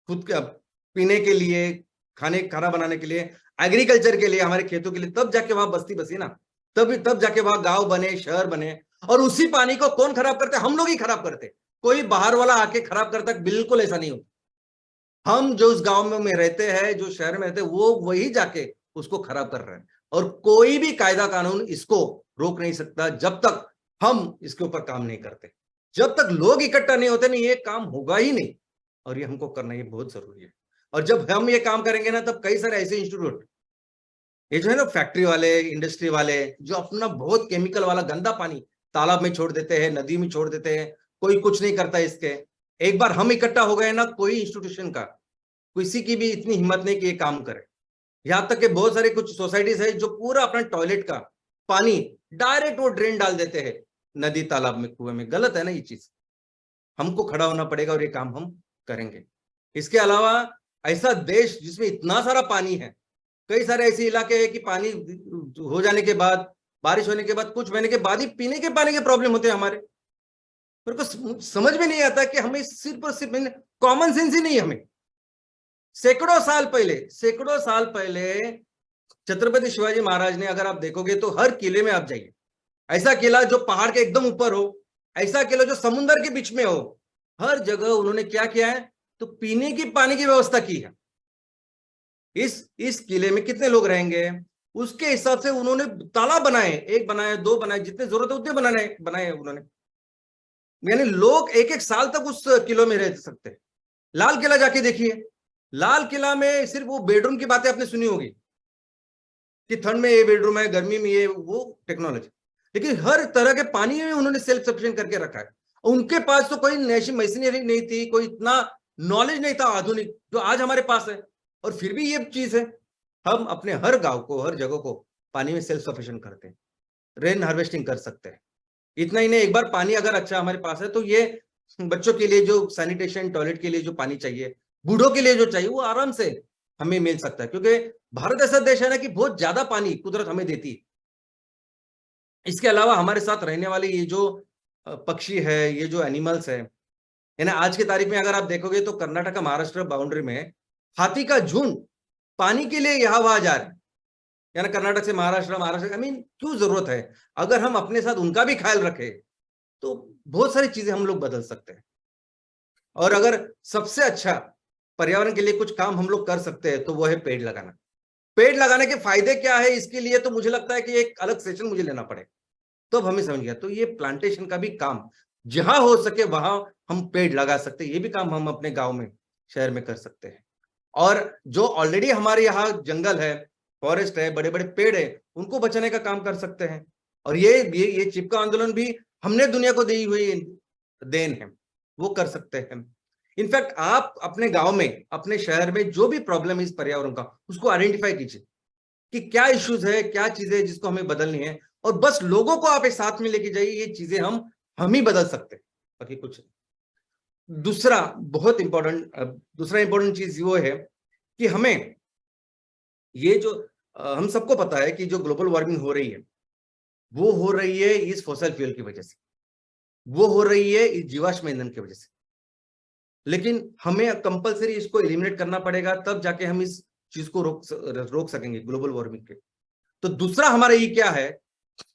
खुद का पीने के लिए, खाना बनाने के लिए, एग्रीकल्चर के लिए, हमारे खेतों के लिए, तब जाके वहां बस्ती बसी ना, तब जाके वहां गांव बने, शहर बने। और उसी पानी को कौन खराब करते? हम लोग ही खराब करते। कोई बाहर वाला आके खराब करता? बिल्कुल ऐसा नहीं होता। हम जो उस गांव में रहते हैं, जो शहर में रहते हैं, वो वही जाके उसको खराब कर रहे हैं। और कोई भी कायदा कानून इसको रोक नहीं सकता जब तक हम इसके ऊपर काम नहीं करते। जब तक लोग इकट्ठा नहीं होते ना, ये काम होगा ही नहीं। और ये हमको करना ये बहुत जरूरी है। और जब हम ये काम करेंगे ना, तब कई सारे ऐसे इंस्टीट्यूट, ये जो है ना फैक्ट्री वाले, इंडस्ट्री वाले, जो अपना बहुत केमिकल वाला गंदा पानी तालाब में छोड़ देते हैं, नदी में छोड़ देते हैं, कोई कुछ नहीं करता इसके। एक बार हम इकट्ठा हो गए ना, कोई इंस्टीट्यूशन का, किसी की भी इतनी हिम्मत नहीं कि ये काम करे। यहां तक कि बहुत सारे कुछ सोसाइटीज है जो पूरा अपना टॉयलेट का पानी डायरेक्ट वो ड्रेन डाल देते हैं नदी, तालाब में, कुएं में। गलत है ना ये चीज। हमको खड़ा होना पड़ेगा और ये काम हम करेंगे। इसके अलावा ऐसा देश जिसमें इतना सारा पानी है, कई सारे ऐसे इलाके हैं कि पानी हो जाने के बाद, बारिश होने के बाद कुछ महीने के बाद ही पीने के पानी के प्रॉब्लम होते हैं हमारे। मेरे को समझ में नहीं आता कि हमें सिर्फ और सिर्फ कॉमन सेंस ही नहीं। हमें सैकड़ों साल पहले छत्रपति शिवाजी महाराज ने, अगर आप देखोगे तो हर किले में आप जाइए, ऐसा किला जो पहाड़ के एकदम ऊपर हो, ऐसा किला जो समुद्र के बीच में हो, हर जगह उन्होंने क्या किया है? तो पीने की पानी की व्यवस्था की है। इस किले में कितने लोग रहेंगे, उसके हिसाब से उन्होंने तालाब बनाए, 1 बनाए, 2 बनाए, जितने जरूरत है उतने बनाए उन्होंने। यानी लोग एक एक साल तक उस किलो में रह सकते हैं। लाल किला जाके देखिए, लाल किला में सिर्फ वो बेडरूम की बातें आपने सुनी होगी कि ठंड में ये बेडरूम है, गर्मी में ये, वो टेक्नोलॉजी, लेकिन हर तरह के पानी में उन्होंने सेल्फ सफिशिएंट करके रखा है। उनके पास तो कोई नई मशीनरी नहीं थी, कोई इतना नॉलेज नहीं था आधुनिक जो आज हमारे पास है। और फिर भी ये चीज है, हम अपने हर गांव को, हर जगह को पानी में सेल्फ सफिशिएंट करते हैं, रेन हार्वेस्टिंग कर सकते हैं। इतना ही नहीं, एक बार पानी अगर अच्छा हमारे पास है तो ये बच्चों के लिए जो सैनिटेशन, टॉयलेट के लिए जो पानी चाहिए, बूढ़ों के लिए जो चाहिए, वो आराम से हमें मिल सकता है। क्योंकि भारत ऐसा देश है ना कि बहुत ज्यादा पानी कुदरत हमें देती है। इसके अलावा हमारे साथ रहने वाले ये जो पक्षी है, ये जो एनिमल्स है, यानी आज की तारीख में अगर आप देखोगे तो कर्नाटक महाराष्ट्र बाउंड्री में हाथी का झुंड पानी के लिए यहाँ वहां जा रहा है। यानी कर्नाटक से महाराष्ट्र, आई मीन क्यों जरूरत है? अगर हम अपने साथ उनका भी ख्याल रखें तो बहुत सारी चीजें हम लोग बदल सकते हैं। और अगर सबसे अच्छा पर्यावरण के लिए कुछ काम हम लोग कर सकते हैं तो वो है पेड़ लगाना। पेड़ लगाने के फायदे क्या है, इसके लिए तो मुझे लगता है कि एक अलग सेशन मुझे लेना पड़ेगा, तो हमें समझ गया। तो ये प्लांटेशन का भी काम जहां हो सके वहां हम पेड़ लगा सकते हैं। ये भी काम हम अपने गांव में, शहर में कर सकते हैं। और जो ऑलरेडी हमारे यहाँ जंगल है, फॉरेस्ट है, बड़े बड़े पेड़ है, उनको बचाने का काम कर सकते हैं। और ये चिपका आंदोलन भी हमने दुनिया को दी हुई देन है, वो कर सकते हैं। इनफैक्ट आप अपने गांव में, अपने शहर में जो भी प्रॉब्लम है इस पर्यावरण का, उसको आइडेंटिफाई कीजिए कि क्या इश्यूज है, क्या चीजें जिसको हमें बदलनी है, और बस लोगों को आप एक साथ में लेके जाइए। ये चीजें हम ही बदल सकते हैं, बाकी कुछ नहीं। दूसरा इंपॉर्टेंट चीज वो है कि हमें ये जो हम सबको पता है कि जो ग्लोबल वार्मिंग हो रही है, वो हो रही है इस फॉसिल फ्यूल की वजह से, वो हो रही है इस जीवाश्म ईंधन की वजह से। लेकिन हमें कंपलसरी इसको एलिमिनेट करना पड़ेगा, तब जाके हम इस चीज को रोक सकेंगे, ग्लोबल वार्मिंग के। तो दूसरा हमारा ये क्या है?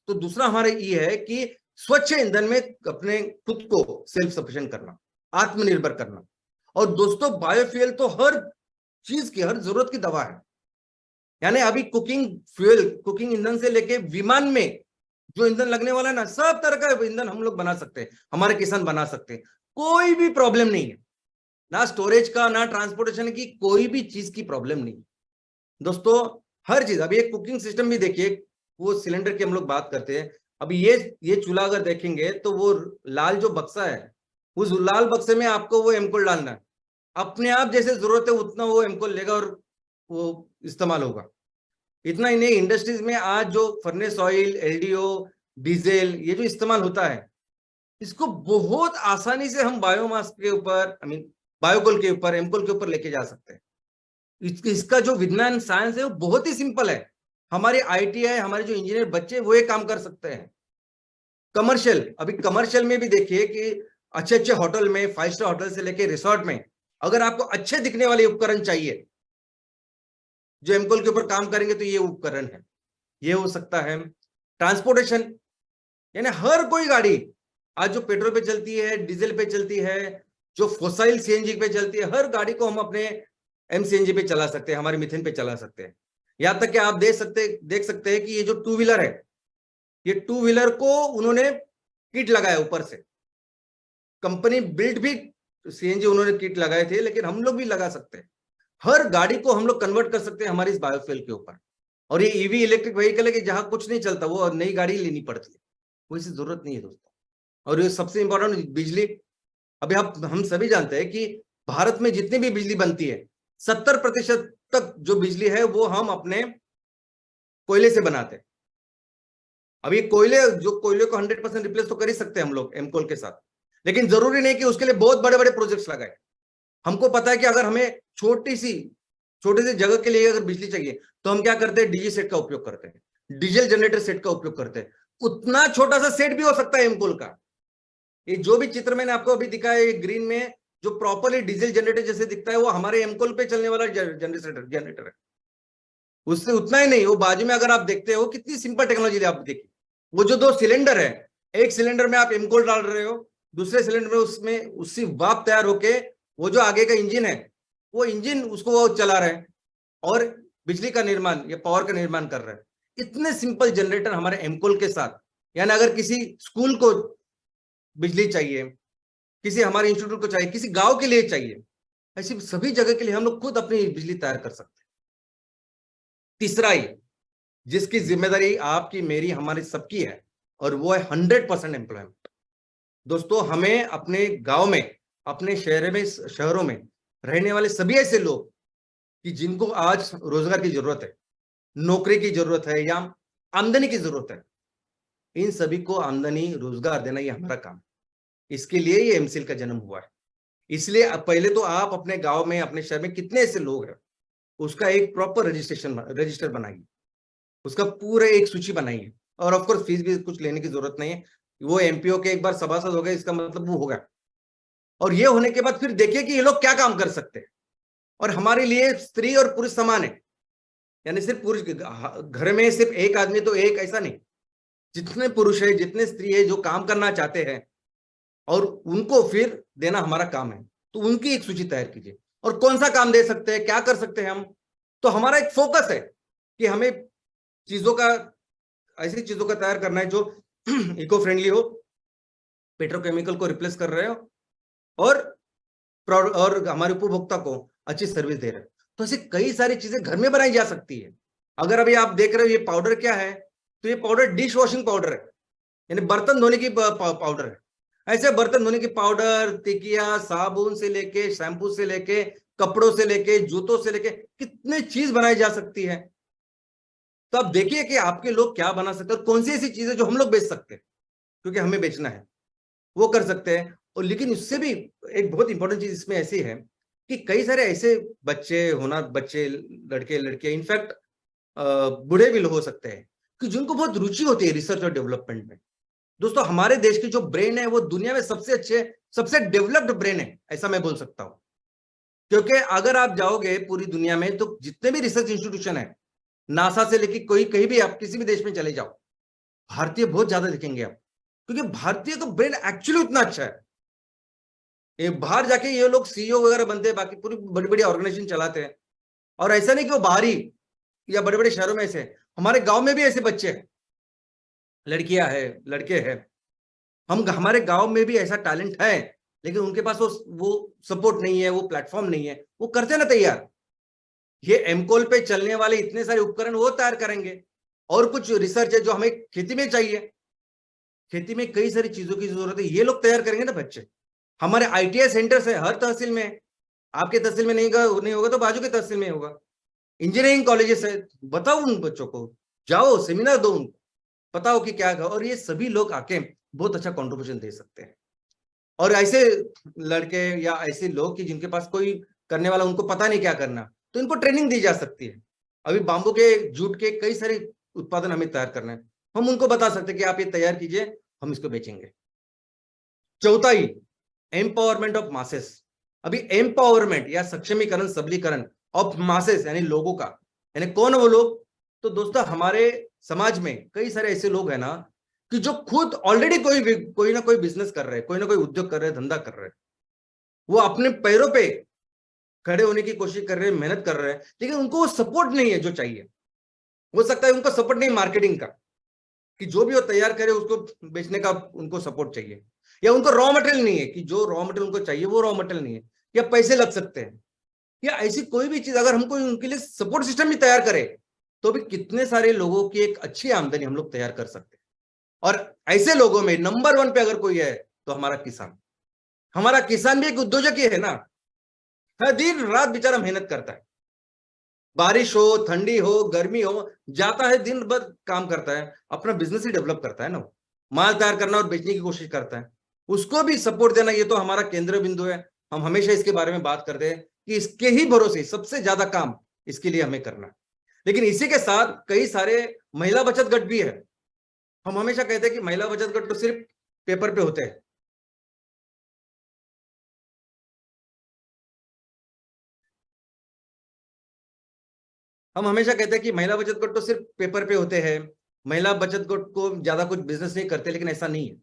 तो दूसरा हमारा ये है कि स्वच्छ ईंधन में अपने खुद को सेल्फ सफिशिएंट करना, आत्मनिर्भर करना। और दोस्तों बायोफ्यूल तो हर चीज की, हर जरूरत की दवा है। यानी अभी कुकिंग फ्यूल, कुकिंग ईंधन से लेके विमान में जो ईंधन लगने वाला है ना, सब तरह का ईंधन हम लोग बना सकते हैं, हमारे किसान बना सकते हैं, कोई भी प्रॉब्लम नहीं है, ना स्टोरेज का ना ट्रांसपोर्टेशन की, कोई भी चीज की प्रॉब्लम नहीं है दोस्तों। हर चीज, अभी एक कुकिंग सिस्टम भी देखिए, वो सिलेंडर की हम लोग बात करते हैं, अभी ये चूल्हा अगर देखेंगे तो वो लाल जो बक्सा है, उस लाल बक्से में आपको वो एमकोल डालना है, अपने आप जैसे जरूरत है उतना वो एमकोल लेगा और वो इस्तेमाल होगा। इतना ही नहीं, इंडस्ट्रीज में आज जो फर्नेस ऑयल, एलडीओ, डीजल ये जो इस्तेमाल होता है, इसको बहुत आसानी से हम बायोमास के ऊपर, आई मीन बायोकोल के ऊपर, एमकोल के ऊपर लेके जा सकते हैं। इसका जो विज्ञान साइंस है वो बहुत ही सिंपल है। हमारे आईटीआई, हमारे जो इंजीनियर बच्चे वो ये काम कर सकते हैं। कमर्शियल, अभी कमर्शियल में भी देखिए कि अच्छे अच्छे होटल में, 5 स्टार होटल से लेके रिसोर्ट में, अगर आपको अच्छे दिखने वाले उपकरण चाहिए जो एमकोल के ऊपर काम करेंगे, तो ये उपकरण है, ये हो सकता है। ट्रांसपोर्टेशन, यानी हर कोई गाड़ी आज जो पेट्रोल पे चलती है, डीजल पे चलती है, जो फोसाइल सीएनजी पे चलती है, हर गाड़ी को हम अपने एमसीएनजी पे चला सकते हैं, हमारे मिथेन पे चला सकते हैं। यहां तक कि आप देख सकते हैं कि ये जो टू व्हीलर है, ये टू व्हीलर को उन्होंने किट लगाया ऊपर से, कंपनी बिल्ड भी सीएनजी उन्होंने किट लगाए थे, लेकिन हम लोग भी लगा सकते हैं। हर गाड़ी को हम लोग कन्वर्ट कर सकते हैं हमारी इस बायोफ्यूल के ऊपर। और ये ईवी इलेक्ट्रिक व्हीकल है कि जहां कुछ नहीं चलता वो नई गाड़ी लेनी पड़ती है, कोई सी जरूरत नहीं है दोस्तों। और ये सबसे इंपॉर्टेंट, बिजली। अभी हम सभी जानते हैं कि भारत में जितनी भी बिजली बनती है, 70% तक जो बिजली है वो हम अपने कोयले से बनाते हैं। अभी कोयले को 100% रिप्लेस तो कर ही सकते हैं हम लोग एमकोल के साथ, लेकिन जरूरी नहीं कि उसके लिए बहुत बड़े बड़े प्रोजेक्ट्स लगाए। हमको पता है कि अगर हमें छोटी सी जगह के लिए अगर बिजली चाहिए, तो हम क्या करते हैं, डीजी सेट का उपयोग करते हैं, डीजल जनरेटर सेट का उपयोग करते हैं। उतना छोटा सा सेट भी हो सकता है एमकोल का। ये जो भी चित्र मैंने आपको अभी दिखाया है ग्रीन में, जो प्रॉपरली डीजल जनरेटर जैसे दिखता है, वो हमारे एमकोल पे चलने वाला जनरेटर है। उससे उतना ही नहीं, वो बाजू में अगर आप देखते हो कितनी सिंपल टेक्नोलॉजी आप देखिए, वो जो 2 सिलेंडर है, एक सिलेंडर में आप एमकोल डाल रहे हो, दूसरे सिलेंडर में उसमें उससी वाप तैयार होके वो जो आगे का इंजन है, वो इंजन उसको वो चला रहा है और बिजली का निर्माण या पावर का निर्माण कर रहा है। इतने सिंपल जनरेटर हमारे एमकोल के साथ, यानी अगर किसी स्कूल को बिजली चाहिए, किसी हमारे इंस्टीट्यूट को चाहिए, किसी गांव के लिए चाहिए, ऐसी सभी जगह के लिए हम लोग खुद अपनी बिजली तैयार कर सकते हैं। तीसरा ही, जिसकी जिम्मेदारी आपकी, मेरी, हमारी सबकी है, और वो है 100% एम्प्लॉयमेंट। दोस्तों, हमें अपने गांव में, अपने शहरों में रहने वाले सभी ऐसे लोग कि जिनको आज रोजगार की जरूरत है, नौकरी की जरूरत है या आमदनी की जरूरत है, इन सभी को आमदनी, रोजगार देना ये हमारा काम है। इसके लिए ये एमसीएल का जन्म हुआ है। इसलिए पहले तो आप अपने गांव में, अपने शहर में कितने ऐसे लोग हैं, उसका एक प्रॉपर रजिस्टर बनाइए, उसका पूरा एक सूची बनाइए। और ऑफ कोर्स फीस भी कुछ लेने की जरूरत नहीं है, वो एमपीओ के एक बार सभासद हो गए, इसका मतलब वो होगा। और ये होने के बाद फिर देखिए कि ये लोग क्या काम कर सकते हैं। और हमारे लिए स्त्री और पुरुष समान है, यानी सिर्फ पुरुष घर में सिर्फ एक आदमी तो एक, ऐसा नहीं, जितने पुरुष है, जितने स्त्री है जो काम करना चाहते हैं, और उनको फिर देना हमारा काम है। तो उनकी एक सूची तैयार कीजिए, और कौन सा काम दे सकते हैं, क्या कर सकते हैं हम। तो हमारा एक फोकस है कि हमें चीजों का, ऐसी चीजों का तैयार करना है जो इको फ्रेंडली हो, पेट्रोकेमिकल को रिप्लेस कर रहे हो, और हमारे उपभोक्ता को अच्छी सर्विस दे रहे हैं। तो ऐसे कई सारी चीजें घर में बनाई जा सकती है। अगर अभी आप देख रहे हो ये पाउडर क्या है, तो ये पाउडर डिश वॉशिंग पाउडर है, यानी बर्तन धोने की पाउडर है। ऐसे बर्तन धोने की पाउडर, टिकिया, साबुन से लेके, शैम्पू से लेके, कपड़ों से लेके, जूतों से लेके, कितने चीज बनाई जा सकती है। तो आप देखिए कि आपके लोग क्या बना सकते हैं, और कौन सी ऐसी चीजें जो हम लोग बेच सकते हैं, क्योंकि हमें बेचना है, वो कर सकते हैं। और लेकिन उससे भी एक बहुत इंपॉर्टेंट चीज इसमें ऐसी है कि कई सारे ऐसे बच्चे, लड़के लड़कियां, इनफैक्ट बूढ़े भी हो सकते हैं, कि जिनको बहुत रुचि होती है रिसर्च और डेवलपमेंट में। दोस्तों, हमारे देश की जो ब्रेन है वो दुनिया में सबसे अच्छे, सबसे डेवलप्ड ब्रेन है, ऐसा मैं बोल सकता हूं। क्योंकि अगर आप जाओगे पूरी दुनिया में, तो जितने भी रिसर्च इंस्टीट्यूशन है, नासा से लेकर कोई, कहीं भी आप किसी भी देश में चले जाओ, भारतीय बहुत ज्यादा दिखेंगे आप, क्योंकि भारतीय का ब्रेन एक्चुअली उतना अच्छा है। ये बाहर जाके ये लोग सीईओ वगैरह बनते हैं, बाकी पूरी बड़ी बड़ी ऑर्गेनाइजेशन चलाते हैं। और ऐसा नहीं कि वो बाहरी या बड़े बड़े शहरों में ऐसे, हमारे गांव में भी ऐसे बच्चे हैं, लड़कियां हैं, लड़के हैं। हम हमारे गांव में भी ऐसा टैलेंट है, लेकिन उनके पास वो सपोर्ट नहीं है, वो प्लेटफॉर्म नहीं है, वो करते ना तैयार। ये एमकोल पे चलने वाले इतने सारे उपकरण वो तैयार करेंगे। और कुछ रिसर्च है जो हमें खेती में चाहिए, खेती में कई सारी चीजों की जरूरत है, ये लोग तैयार करेंगे ना बच्चे। हमारे आईटीआई सेंटर्स है हर तहसील में, आपके तहसील में नहीं होगा तो बाजू के तहसील में होगा। इंजीनियरिंग कॉलेजेस है, बताओ उन बच्चों को, जाओ सेमिनार दो उनको, बताओ कि क्या है, और ये सभी लोग आके बहुत अच्छा कंट्रीब्यूशन दे सकते हैं। और ऐसे लड़के या ऐसे लोग कि जिनके पास कोई करने वाला, उनको पता नहीं क्या करना, तो इनको ट्रेनिंग दी जा सकती है। अभी बाम्बू के जूट के कई सारे उत्पादन हमें तैयार करना है, हम उनको बता सकते हैं कि आप ये तैयार कीजिए, हम इसको बेचेंगे। चौथा ही, एम्पावरमेंट ऑफ मासेस। अभी एम्पावरमेंट या सक्षमीकरण, सबलीकरण ऑफ मासेस यानी लोगों का, यानी कौन है वो लोग? तो दोस्तों हमारे समाज में कई सारे ऐसे लोग हैं ना कि जो खुद ऑलरेडी कोई ना कोई बिजनेस कर रहे हैं, कोई ना कोई उद्योग कर रहे हैं, धंधा कर रहे हैं, वो अपने पैरों पे खड़े होने की कोशिश कर रहे हैं, मेहनत कर रहे हैं, लेकिन उनको वो सपोर्ट नहीं है जो चाहिए। हो सकता है उनको सपोर्ट नहीं मार्केटिंग का, कि जो भी वो तैयार करे उसको बेचने का उनको सपोर्ट चाहिए, या उनको रॉ मटेरियल नहीं है, कि जो रॉ मटेरियल उनको चाहिए वो रॉ मटेरियल नहीं है, या पैसे लग सकते हैं, या ऐसी कोई भी चीज। अगर हमको उनके लिए सपोर्ट सिस्टम भी तैयार करे, तो भी कितने सारे लोगों की एक अच्छी आमदनी हम लोग तैयार कर सकते हैं। और ऐसे लोगों में नंबर 1 पे अगर कोई है तो हमारा किसान। हमारा किसान भी एक उद्योजक ही है ना, हर दिन रात बेचारा मेहनत करता है, बारिश हो, ठंडी हो, गर्मी हो, जाता है, दिन भर काम करता है, अपना बिजनेस ही डेवलप करता है ना, माल तैयार करना और बेचने की कोशिश करता है, उसको भी सपोर्ट देना, ये तो हमारा केंद्र बिंदु है। हम हमेशा इसके बारे में बात करते हैं कि इसके ही भरोसे सबसे ज्यादा काम इसके लिए हमें करना है। लेकिन इसी के साथ कई सारे महिला बचत गट भी है। हम हमेशा कहते हैं कि महिला बचत गट तो सिर्फ पेपर पे होते हैं, हम हमेशा कहते हैं कि महिला बचत गट तो सिर्फ पेपर पे होते हैं, महिला बचत गट को ज्यादा कुछ बिजनेस नहीं करते, लेकिन ऐसा नहीं है।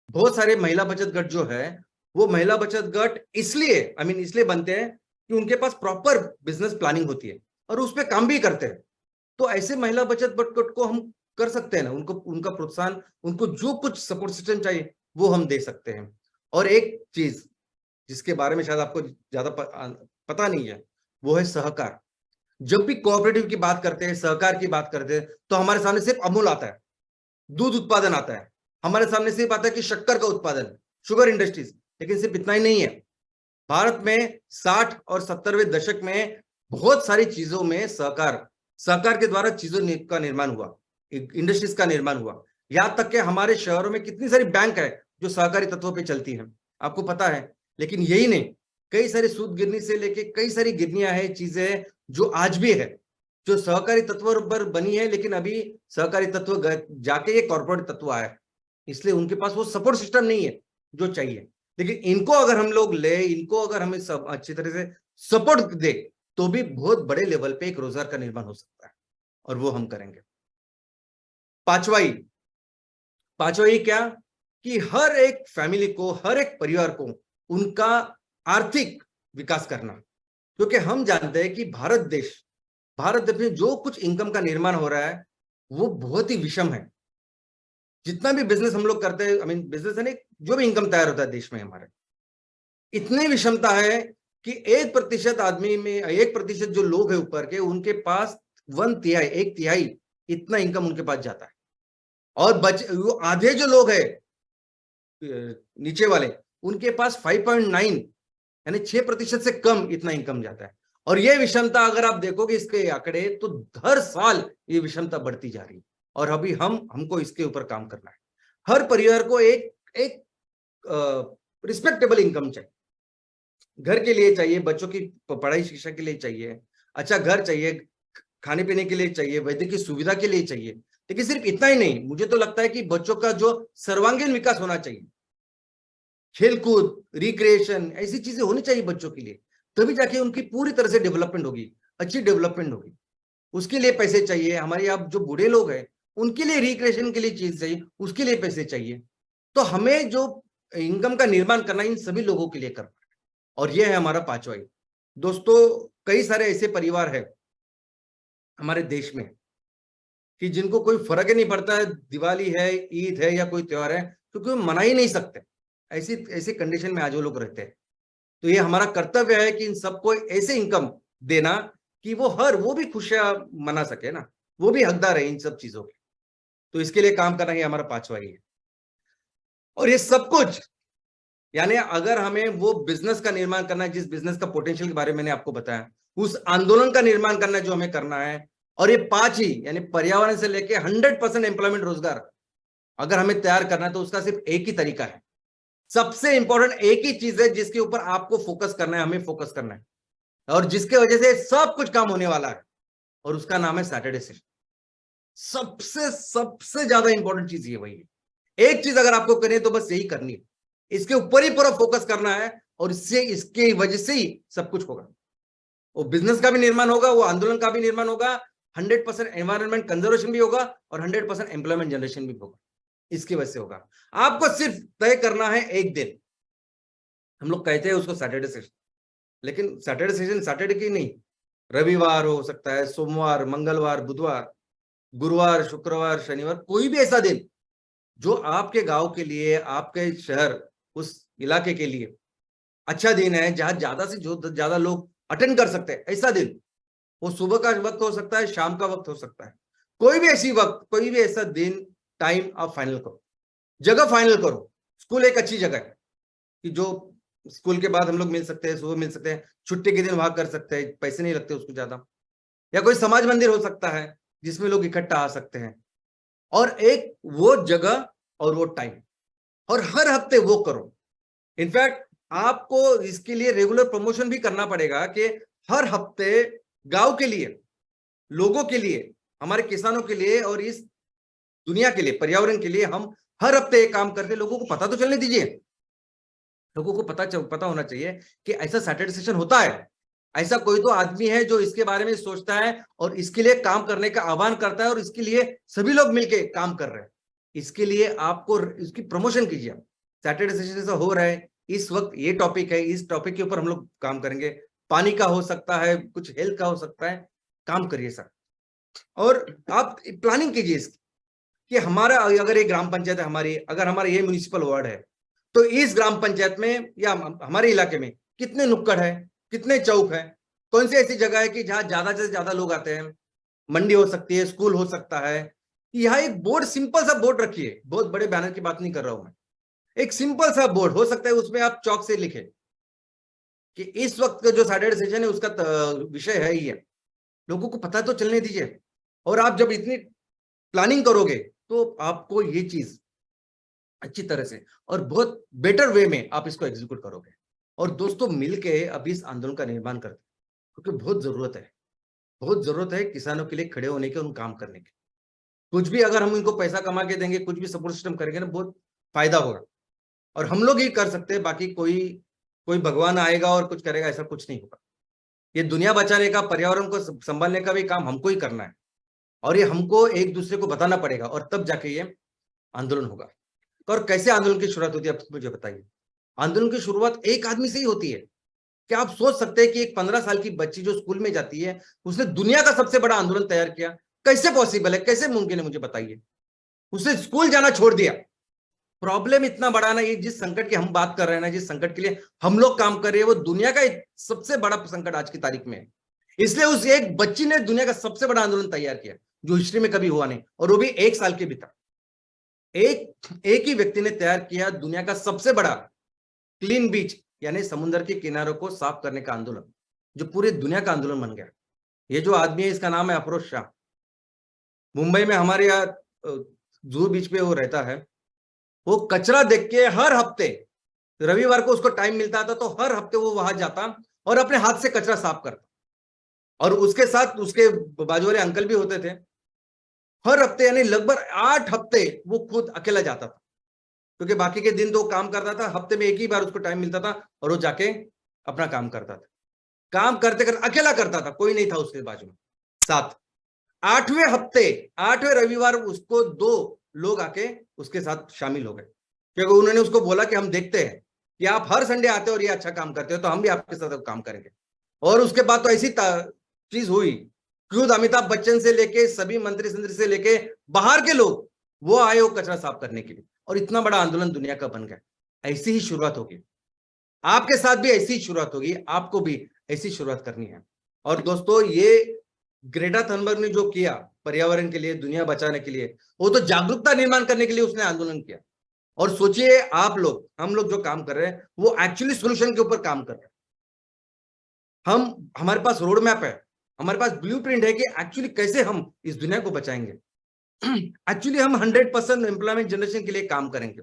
बहुत सारे महिला बचत गट जो है, वो महिला बचत गट इसलिए इसलिए बनते हैं कि उनके पास प्रॉपर बिजनेस प्लानिंग होती है और उस पर काम भी करते हैं। तो ऐसे महिला बचत गट को हम कर सकते हैं ना, उनको उनका प्रोत्साहन, उनको जो कुछ सपोर्ट सिस्टम चाहिए वो हम दे सकते हैं। और एक चीज जिसके बारे में शायद आपको ज्यादा पता नहीं है, वो है सहकार। जब भी कोऑपरेटिव की बात करते हैं, सहकार की बात करते हैं, तो हमारे सामने सिर्फ अमूल आता है, दूध उत्पादन आता है, हमारे सामने सिर्फ आता है कि शक्कर का उत्पादन, शुगर इंडस्ट्रीज। लेकिन सिर्फ इतना ही नहीं है, भारत में 60 और 70वें दशक में बहुत सारी चीजों में सहकार के द्वारा चीजों का निर्माण हुआ, इंडस्ट्रीज का निर्माण हुआ। यहां तक कि हमारे शहरों में कितनी सारी बैंक है जो सहकारी तत्वों पे चलती हैं, आपको पता है। लेकिन यही नहीं, कई सारी सूद गिरनी से लेके कई सारी गिरनियां हैं, चीजें जो आज भी है, जो सहकारी तत्व पर बनी है, लेकिन अभी सहकारी तत्व जाके ये कॉर्पोरेट तत्व आया है, इसलिए उनके पास वो सपोर्ट सिस्टम नहीं है जो चाहिए। लेकिन इनको अगर हम लोग ले, इनको अगर हमें सब अच्छी तरह से सपोर्ट दे, तो भी बहुत बड़े लेवल पे एक रोजगार का निर्माण हो सकता है, और वो हम करेंगे। पांचवाई पांचवाई क्या, कि हर एक फैमिली को, हर एक परिवार को उनका आर्थिक विकास करना। क्योंकि हम जानते हैं कि भारत देश में जो कुछ इनकम का निर्माण हो रहा है वो बहुत ही विषम है। जितना भी बिजनेस हम लोग करते हैं, बिजनेस है नहीं, जो भी इनकम तैयार होता है देश में हमारे, इतनी विषमता है कि 1% आदमी में 1% जो लोग हैं ऊपर के, उनके पास 1/3, 1/3 इतना इनकम उनके पास जाता है। और वो आधे जो लोग हैं नीचे वाले, उनके पास 5.9 यानी 6% से कम इतना इनकम जाता है। और ये विषमता अगर आप देखोगे इसके आंकड़े, तो हर साल ये विषमता बढ़ती जा रही है। और अभी हमको इसके ऊपर काम करना है। हर परिवार को एक एक रिस्पेक्टेबल इनकम चाहिए, घर के लिए चाहिए, बच्चों की पढ़ाई शिक्षा के लिए चाहिए, अच्छा घर चाहिए, खाने पीने के लिए चाहिए, वैद्य की सुविधा के लिए चाहिए। लेकिन सिर्फ इतना ही नहीं, मुझे तो लगता है कि बच्चों का जो सर्वांगीण विकास होना चाहिए, खेलकूद, रिक्रिएशन, ऐसी चीजें होनी चाहिए बच्चों के लिए, तभी जाके उनकी पूरी तरह से डेवलपमेंट होगी, अच्छी डेवलपमेंट होगी। उसके लिए पैसे चाहिए। हमारे यहाँ जो बूढ़े लोग हैं, उनके लिए रिक्रिएशन के लिए चीज चाहिए, उसके लिए पैसे चाहिए। तो हमें जो इनकम का निर्माण करना है, इन सभी लोगों के लिए करना है। और ये है हमारा पांचवा ईद। दोस्तों, कई सारे ऐसे परिवार है हमारे देश में कि जिनको कोई फर्क ही नहीं पड़ता है, दिवाली है, ईद है या कोई त्योहार है, क्योंकि वो मना ही नहीं सकते। ऐसी ऐसी कंडीशन में आज वो लोग रहते हैं। तो ये हमारा कर्तव्य है कि इन सबको ऐसे इनकम देना कि वो भी खुशियां मना सके ना, वो भी हकदार है इन सब चीजों के। तो इसके लिए काम करना ही हमारा पांचवा ही है। और ये सब कुछ यानी अगर हमें वो बिजनेस का निर्माण करना है, जिस बिजनेस का पोटेंशियल के बारे में मैंने आपको बताया, उस आंदोलन का निर्माण करना है जो हमें करना है, और ये पांच ही यानी पर्यावरण से लेके 100% एम्प्लॉयमेंट, रोजगार अगर हमें तैयार करना है, तो उसका सिर्फ एक ही तरीका है। सबसे इंपॉर्टेंट एक ही चीज है जिसके ऊपर आपको फोकस करना है, हमें फोकस करना है, और जिसके वजह से सब कुछ काम होने वाला है, और उसका नाम है सैटरडे सेशन। सबसे सबसे ज्यादा इंपॉर्टेंट चीज ये वही है। एक चीज अगर आपको करनी है तो बस यही करनी है, इसके ऊपर ही पूरा फोकस करना है, और इससे इसके वजह से ही सब कुछ होगा। वो बिजनेस का भी निर्माण होगा, वो आंदोलन का भी निर्माण होगा, 100% एनवायरमेंट कंजर्वेशन भी होगा, और 100% एम्प्लॉयमेंट जनरेशन भी होगा। इसकी वजह से होगा। आपको सिर्फ तय करना है एक दिन। हम लोग कहते हैं उसको सैटरडे सेशन, लेकिन सैटरडे सेशन सैटरडे की नहीं, रविवार हो सकता है, सोमवार, मंगलवार, बुधवार, गुरुवार, शुक्रवार, शनिवार, कोई भी ऐसा दिन जो आपके गांव के लिए, आपके शहर, उस इलाके के लिए अच्छा दिन है, जहां ज्यादा से ज्यादा लोग अटेंड कर सकते हैं, ऐसा दिन। वो सुबह का वक्त हो सकता है, शाम का वक्त हो सकता है, कोई भी ऐसी वक्त, कोई भी ऐसा दिन, टाइम आप फाइनल करो, जगह फाइनल करो। स्कूल एक अच्छी जगह है कि जो स्कूल के बाद हम लोग मिल सकते हैं, सुबह मिल सकते हैं, छुट्टी के दिन वहां कर सकते हैं, पैसे नहीं लगते उसको ज्यादा। या कोई समाज मंदिर हो सकता है जिसमें लोग इकट्ठा आ सकते हैं। और एक वो जगह और वो टाइम, और हर हफ्ते वो करो। इनफैक्ट आपको इसके लिए रेगुलर प्रमोशन भी करना पड़ेगा कि हर हफ्ते गांव के लिए, लोगों के लिए, हमारे किसानों के लिए, और इस दुनिया के लिए, पर्यावरण के लिए हम हर हफ्ते एक काम करके लोगों को पता तो चलने दीजिए। लोगों को पता होना चाहिए कि ऐसा सैटरडे सेशन होता है। ऐसा कोई तो आदमी है जो इसके बारे में सोचता है और इसके लिए काम करने का आह्वान करता है, और इसके लिए सभी लोग मिलकर काम कर रहे हैं। इसके लिए आपको इसकी प्रमोशन कीजिए। सैटरडे सेशन ऐसा हो रहा है, इस वक्त ये टॉपिक है, इस टॉपिक के ऊपर हम लोग काम करेंगे। पानी का हो सकता है, कुछ हेल्थ का हो सकता है, काम करिए सर। और आप प्लानिंग कीजिए इसकी कि हमारा अगर ये ग्राम पंचायत है हमारी, अगर हमारा ये म्युनिसिपल वार्ड है, तो इस ग्राम पंचायत में या हमारे इलाके में कितने नुक्कड़ है, कितने चौक है, कौन सी ऐसी जगह है कि जहां ज्यादा से ज्यादा लोग आते हैं। मंडी हो सकती है, स्कूल हो सकता है। यहाँ एक बोर्ड, सिंपल सा बोर्ड रखिए, बहुत बड़े बैनर की बात नहीं कर रहा हूं मैं। एक सिंपल सा बोर्ड हो सकता है, उसमें आप चौक से लिखे कि इस वक्त का जो सैटरडे सेशन है उसका विषय है ही है। लोगों को पता तो चलने दीजिए। और आप जब इतनी प्लानिंग करोगे तो आपको ये चीज अच्छी तरह से और बहुत बेटर वे में आप इसको एग्जीक्यूट करोगे। और दोस्तों, मिलके अभी इस आंदोलन का निर्माण करते, क्योंकि बहुत जरूरत है, बहुत जरूरत है किसानों के लिए खड़े होने के, उन काम करने के। कुछ भी अगर हम इनको पैसा कमा के देंगे, कुछ भी सपोर्ट सिस्टम करेंगे ना, बहुत फायदा होगा। और हम लोग ही कर सकते हैं, बाकी कोई कोई भगवान आएगा और कुछ करेगा, ऐसा कुछ नहीं होगा। ये दुनिया बचाने का, पर्यावरण को संभालने का भी काम हमको ही करना है, और ये हमको एक दूसरे को बताना पड़ेगा, और तब जाके ये आंदोलन होगा। और कैसे आंदोलन की शुरुआत होती है, आप मुझे बताइए। आंदोलन की शुरुआत एक आदमी से ही होती है। क्या आप सोच सकते हैं कि एक 15 साल की बच्ची जो स्कूल में जाती है, उसने दुनिया का सबसे बड़ा आंदोलन तैयार किया? कैसे पॉसिबल है, कैसे मुमकिन है, मुझे बताइए। उसने स्कूल जाना छोड़ दिया। प्रॉब्लम इतना बड़ा ना, ये जिस संकट की हम बात कर रहे हैं ना, जिस संकट के लिए हम लोग काम कर रहे हैं, वो दुनिया का सबसे बड़ा संकट आज की तारीख में है। इसलिए उस एक बच्ची ने दुनिया का सबसे बड़ा आंदोलन तैयार किया, जो हिस्ट्री में कभी हुआ नहीं, और वो भी 1 साल के भीतर। एक ही व्यक्ति ने तैयार किया दुनिया का सबसे बड़ा क्लीन बीच, यानी समुद्र के किनारों को साफ करने का आंदोलन, जो पूरी दुनिया का आंदोलन बन गया। ये जो आदमी है, इसका नाम है अफरोज शाह। मुंबई में हमारे यहाँ जूहू बीच पे वो रहता है। वो कचरा देख के हर हफ्ते, रविवार को उसको टाइम मिलता था, तो हर हफ्ते वो वहां जाता और अपने हाथ से कचरा साफ करता। और उसके साथ उसके बाजू वाले अंकल भी होते थे। हर हफ्ते यानी लगभग 8 हफ्ते वो खुद अकेला जाता था, क्योंकि बाकी के दिन तो काम करता था, हफ्ते में एक ही बार उसको टाइम मिलता था, और वो जाके अपना काम करता था। काम करते करते अकेला करता था, कोई नहीं था उसके बाजू में साथ। 8वें हफ्ते, 8वें रविवार उसको 2 लोग आके उसके साथ शामिल हो गए, क्योंकि उन्होंने उसको बोला कि हम देखते हैं कि आप हर संडे आते हो और ये अच्छा काम करते हो, तो हम भी आपके साथ काम करेंगे। और उसके बाद तो ऐसी चीज हुई, खुद अमिताभ बच्चन से लेके सभी मंत्री संत्री से लेके बाहर के लोग वो आए वो कचरा साफ करने के लिए, और इतना बड़ा आंदोलन दुनिया का बन गया। ऐसी ही शुरुआत होगी, आपके साथ भी ऐसी ही शुरुआत होगी, आपको भी ऐसी शुरुआत करनी है। और दोस्तों, ये ग्रेटा थनबर्ग ने जो किया पर्यावरण के लिए, दुनिया बचाने के लिए, वो तो जागरूकता निर्माण करने के लिए उसने आंदोलन किया। और सोचिए आप लोग, हम लोग जो काम कर रहे हैं वो एक्चुअली सोल्यूशन के ऊपर काम कर रहे हैं। हमारे पास रोड मैप है, हमारे पास ब्लूप्रिंट है कि एक्चुअली कैसे हम इस दुनिया को बचाएंगे। एक्चुअली हम 100% एम्प्लॉयमेंट जनरेशन के लिए काम करेंगे,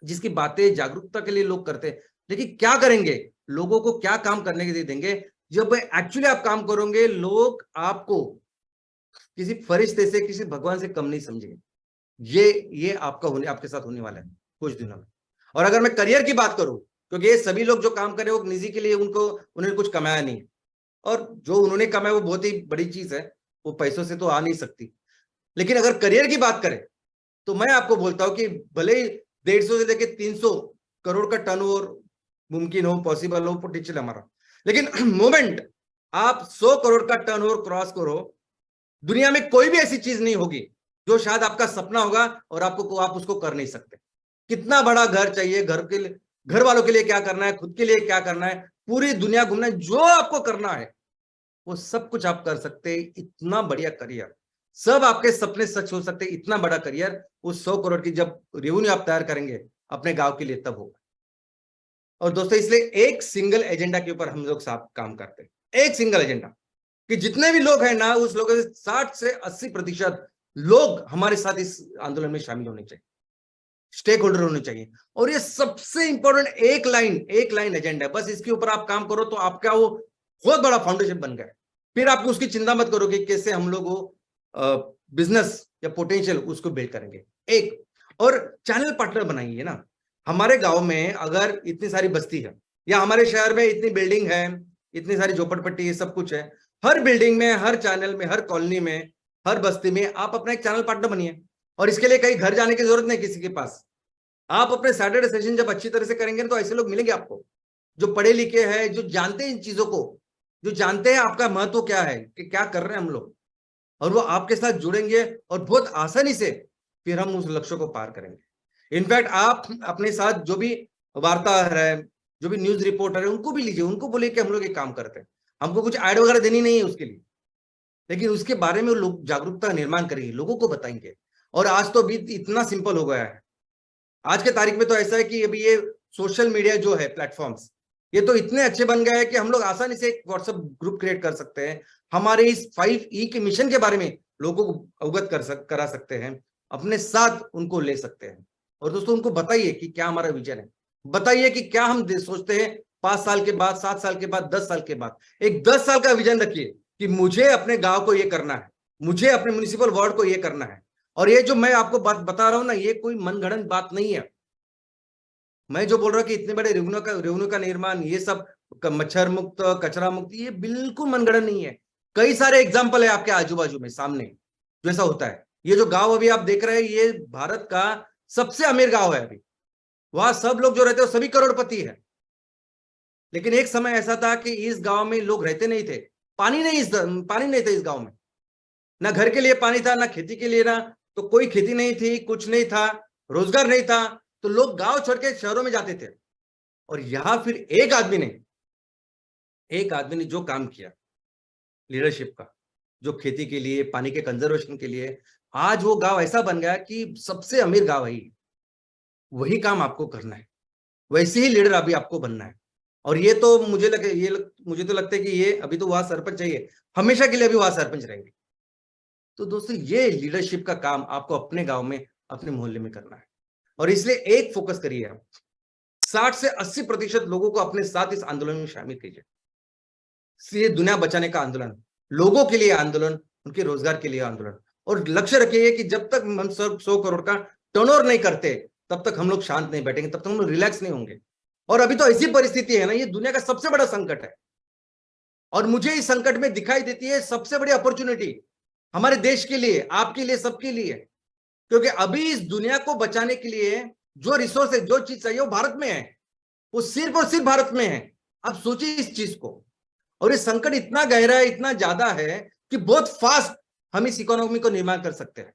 जिसकी बातें जागरूकता के लिए लोग करते हैं। लेकिन क्या करेंगे, लोगों को क्या काम करने के लिए देंगे? जब एक्चुअली आप काम करोगे, लोग आपको किसी फरिश्ते से, किसी भगवान से कम नहीं समझेंगे। ये आपके साथ होने वाला है कुछ दिनों में। और अगर मैं करियर की बात करूं, क्योंकि ये सभी लोग जो काम कर रहे हैं वो निजी के लिए, उन्होंने कुछ कमाया नहीं, और जो उन्होंने कमाया वो बहुत ही बड़ी चीज है, वो पैसों से तो आ नहीं सकती। लेकिन अगर करियर की बात करें तो मैं आपको बोलता हूं कि भले ही 150 से लेकर 300 करोड़ का टर्नओवर मुमकिन हो, पॉसिबल हो, पोटेंशियल हमारा, लेकिन मोमेंट आप 100 करोड़ का टर्नओवर क्रॉस करो, दुनिया में कोई भी ऐसी चीज नहीं होगी जो शायद आपका सपना होगा और आप उसको कर नहीं सकते। कितना बड़ा घर चाहिए, घर वालों के लिए क्या करना है, खुद के लिए क्या करना है, पूरी दुनिया घूमना है, जो आपको करना है वो सब कुछ आप कर सकते हैं। इतना बढ़िया करियर, सब आपके सपने सच हो सकते हैं। इतना बड़ा करियर, उस 100 करोड़ की जब रेवेन्यू आप तैयार करेंगे अपने गांव के लिए, तब होगा। और दोस्तों, इसलिए एक सिंगल एजेंडा के ऊपर हम लोग साथ काम करते हैं, एक सिंगल एजेंडा, कि जितने भी लोग हैं ना, उस लोगों से 60 से 80% लोग हमारे साथ इस आंदोलन में शामिल होने चाहिए, स्टेक होल्डर होने चाहिए। और ये सबसे इंपॉर्टेंट एक लाइन एजेंडा है, बस इसके ऊपर आप काम करो तो आपका वो बहुत बड़ा फाउंडेशन बन गया। फिर आपको उसकी चिंता मत करो कि कैसे हम लोग वो बिजनेस या पोटेंशियल उसको बिल्ड करेंगे। एक और चैनल पार्टनर बनाइए ना। हमारे गांव में अगर इतनी सारी बस्ती है, या हमारे शहर में इतनी बिल्डिंग है, इतनी सारी झोपड़पट्टी, ये सब कुछ है, हर बिल्डिंग में, हर चैनल में, हर कॉलोनी में, हर बस्ती में आप अपना एक चैनल पार्टनर बनिए। और इसके लिए कहीं घर जाने की जरूरत नहीं किसी के पास। आप अपने सैटरडे सेशन जब अच्छी तरह से करेंगे तो ऐसे लोग मिलेंगे आपको, जो पढ़े लिखे हैं, जो जानते हैं इन चीजों को, जो जानते हैं आपका महत्व क्या है, कि क्या कर रहे हैं हम लोग, और वो आपके साथ जुड़ेंगे और बहुत आसानी से फिर हम उस लक्ष्य को पार करेंगे। इनफैक्ट आप अपने साथ जो भी वार्ताहर है, जो भी न्यूज रिपोर्टर है, उनको भी लीजिए, उनको बोलिए कि हम लोग एक काम करते हैं, हमको कुछ ऐड वगैरह देनी नहीं है उसके लिए, लेकिन उसके बारे में लोग जागरूकता निर्माण करेंगे, लोगों को बताएंगे। और आज तो भी इतना सिंपल हो गया है, आज के तारीख में तो ऐसा है कि अभी ये सोशल मीडिया जो है, प्लेटफॉर्म्स, ये तो इतने अच्छे बन गए हैं कि हम लोग आसानी से एक व्हाट्सएप ग्रुप क्रिएट कर सकते हैं, हमारे इस 5E के मिशन के बारे में लोगों को अवगत करा सकते हैं, अपने साथ उनको ले सकते हैं। और दोस्तों, उनको बताइए कि क्या हमारा विजन है, बताइए कि क्या हम सोचते हैं 5 साल के बाद, 7 साल के बाद, 10 साल के बाद। एक 10 साल का विजन रखिए कि मुझे अपने गांव को ये करना है, मुझे अपने म्युनिसिपल वार्ड को ये करना है। और ये जो मैं आपको बात बता रहा हूं ना, ये कोई मनगढ़ंत बात नहीं है। मैं जो बोल रहा हूं कि इतने बड़े रेवन्यू का निर्माण, ये सब मच्छर मुक्त, कचरा मुक्त, ये बिल्कुल मनगढ़ंत नहीं है। कई सारे एग्जाम्पल है आपके आजू बाजू में, सामने, जो ऐसा होता है। ये जो गांव अभी आप देख रहे हैं, ये भारत का सबसे अमीर गांव है अभी। वहां सब लोग जो रहते हैं सभी करोड़पति है। लेकिन एक समय ऐसा था कि इस गांव में लोग रहते नहीं थे, पानी नहीं था इस गांव में, ना घर के लिए पानी था, ना खेती के लिए, ना तो कोई खेती नहीं थी, कुछ नहीं था, रोजगार नहीं था, तो लोग गांव छोड़ के शहरों में जाते थे। और यहां फिर एक आदमी ने जो काम किया लीडरशिप का, जो खेती के लिए, पानी के कंजर्वेशन के लिए, आज वो गांव ऐसा बन गया कि सबसे अमीर गांव है। वही काम आपको करना है, वैसे ही लीडर अभी आपको बनना है। और ये तो मुझे तो लगता है कि ये अभी तो वहां सरपंच चाहिए, हमेशा के लिए अभी वहां सरपंच रहेंगे। तो दोस्तों, ये लीडरशिप का काम आपको अपने गांव में, अपने मोहल्ले में करना है। और इसलिए एक फोकस करिए आप, 60 से 80% लोगों को अपने साथ इस आंदोलन में शामिल कीजिए। ये दुनिया बचाने का आंदोलन, लोगों के लिए आंदोलन, उनके रोजगार के लिए आंदोलन। और लक्ष्य रखिए कि जब तक हम 100 करोड़ का टर्नओवर नहीं करते, तब तक हम लोग शांत नहीं बैठेंगे, तब तक हम लोग रिलैक्स नहीं होंगे। और अभी तो ऐसी परिस्थिति है ना, ये दुनिया का सबसे बड़ा संकट है। और मुझे इस संकट में दिखाई देती है सबसे बड़ी अपॉर्चुनिटी हमारे देश के लिए, आपके लिए, सबके लिए। क्योंकि अभी इस दुनिया को बचाने के लिए जो रिसोर्स है, जो चीज चाहिए, वो भारत में है। वो सिर्फ और सिर्फ भारत में है। आप सोचिए इस चीज को। और ये संकट इतना गहरा है, इतना ज्यादा है कि बहुत फास्ट हम इस इकोनॉमी को निर्माण कर सकते हैं।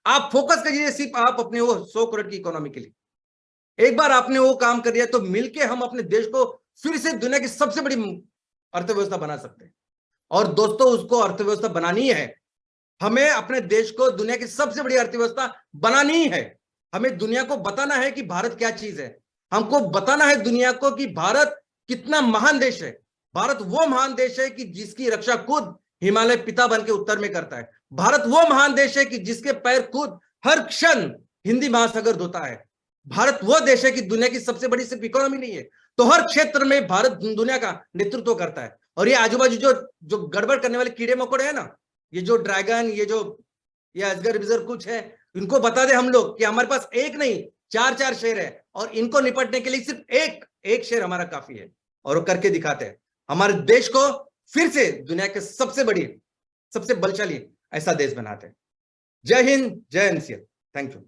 आप फोकस करिए सिर्फ आप अपने वो 100 करोड़ की इकोनॉमी के लिए। एक बार आपने वो काम कर लिया तो मिलके हम अपने देश को फिर से दुनिया की सबसे बड़ी अर्थव्यवस्था बना सकते हैं। और दोस्तों, उसको अर्थव्यवस्था बनानी है, हमें अपने देश को दुनिया की सबसे बड़ी अर्थव्यवस्था बनानी है। हमें दुनिया को बताना है कि भारत क्या चीज है। हमको बताना है दुनिया को कि भारत कितना महान देश है। भारत वो महान देश है कि जिसकी रक्षा खुद हिमालय पिता बन के उत्तर में करता है। भारत वो महान देश है कि जिसके पैर खुद हर क्षण हिंदी महासागर धोता है। भारत वो देश है कि दुनिया की सबसे बड़ी सिर्फ इकोनॉमी नहीं है, तो हर क्षेत्र में भारत दुनिया का नेतृत्व करता है। और ये आजू बाजू जो जो गड़बड़ करने वाले कीड़े मकोड़े है ना, ये जो ड्रैगन, ये अजगर बिजर कुछ है, इनको बता दे हम लोग कि हमारे पास एक नहीं 4-4 शेर है, और इनको निपटने के लिए सिर्फ एक शेर हमारा काफी है। और वो करके दिखाते हैं। हमारे देश को फिर से दुनिया के सबसे बड़ी, सबसे बलशाली ऐसा देश बनाते हैं। जय हिंद, जय एनसीएल। Thank you.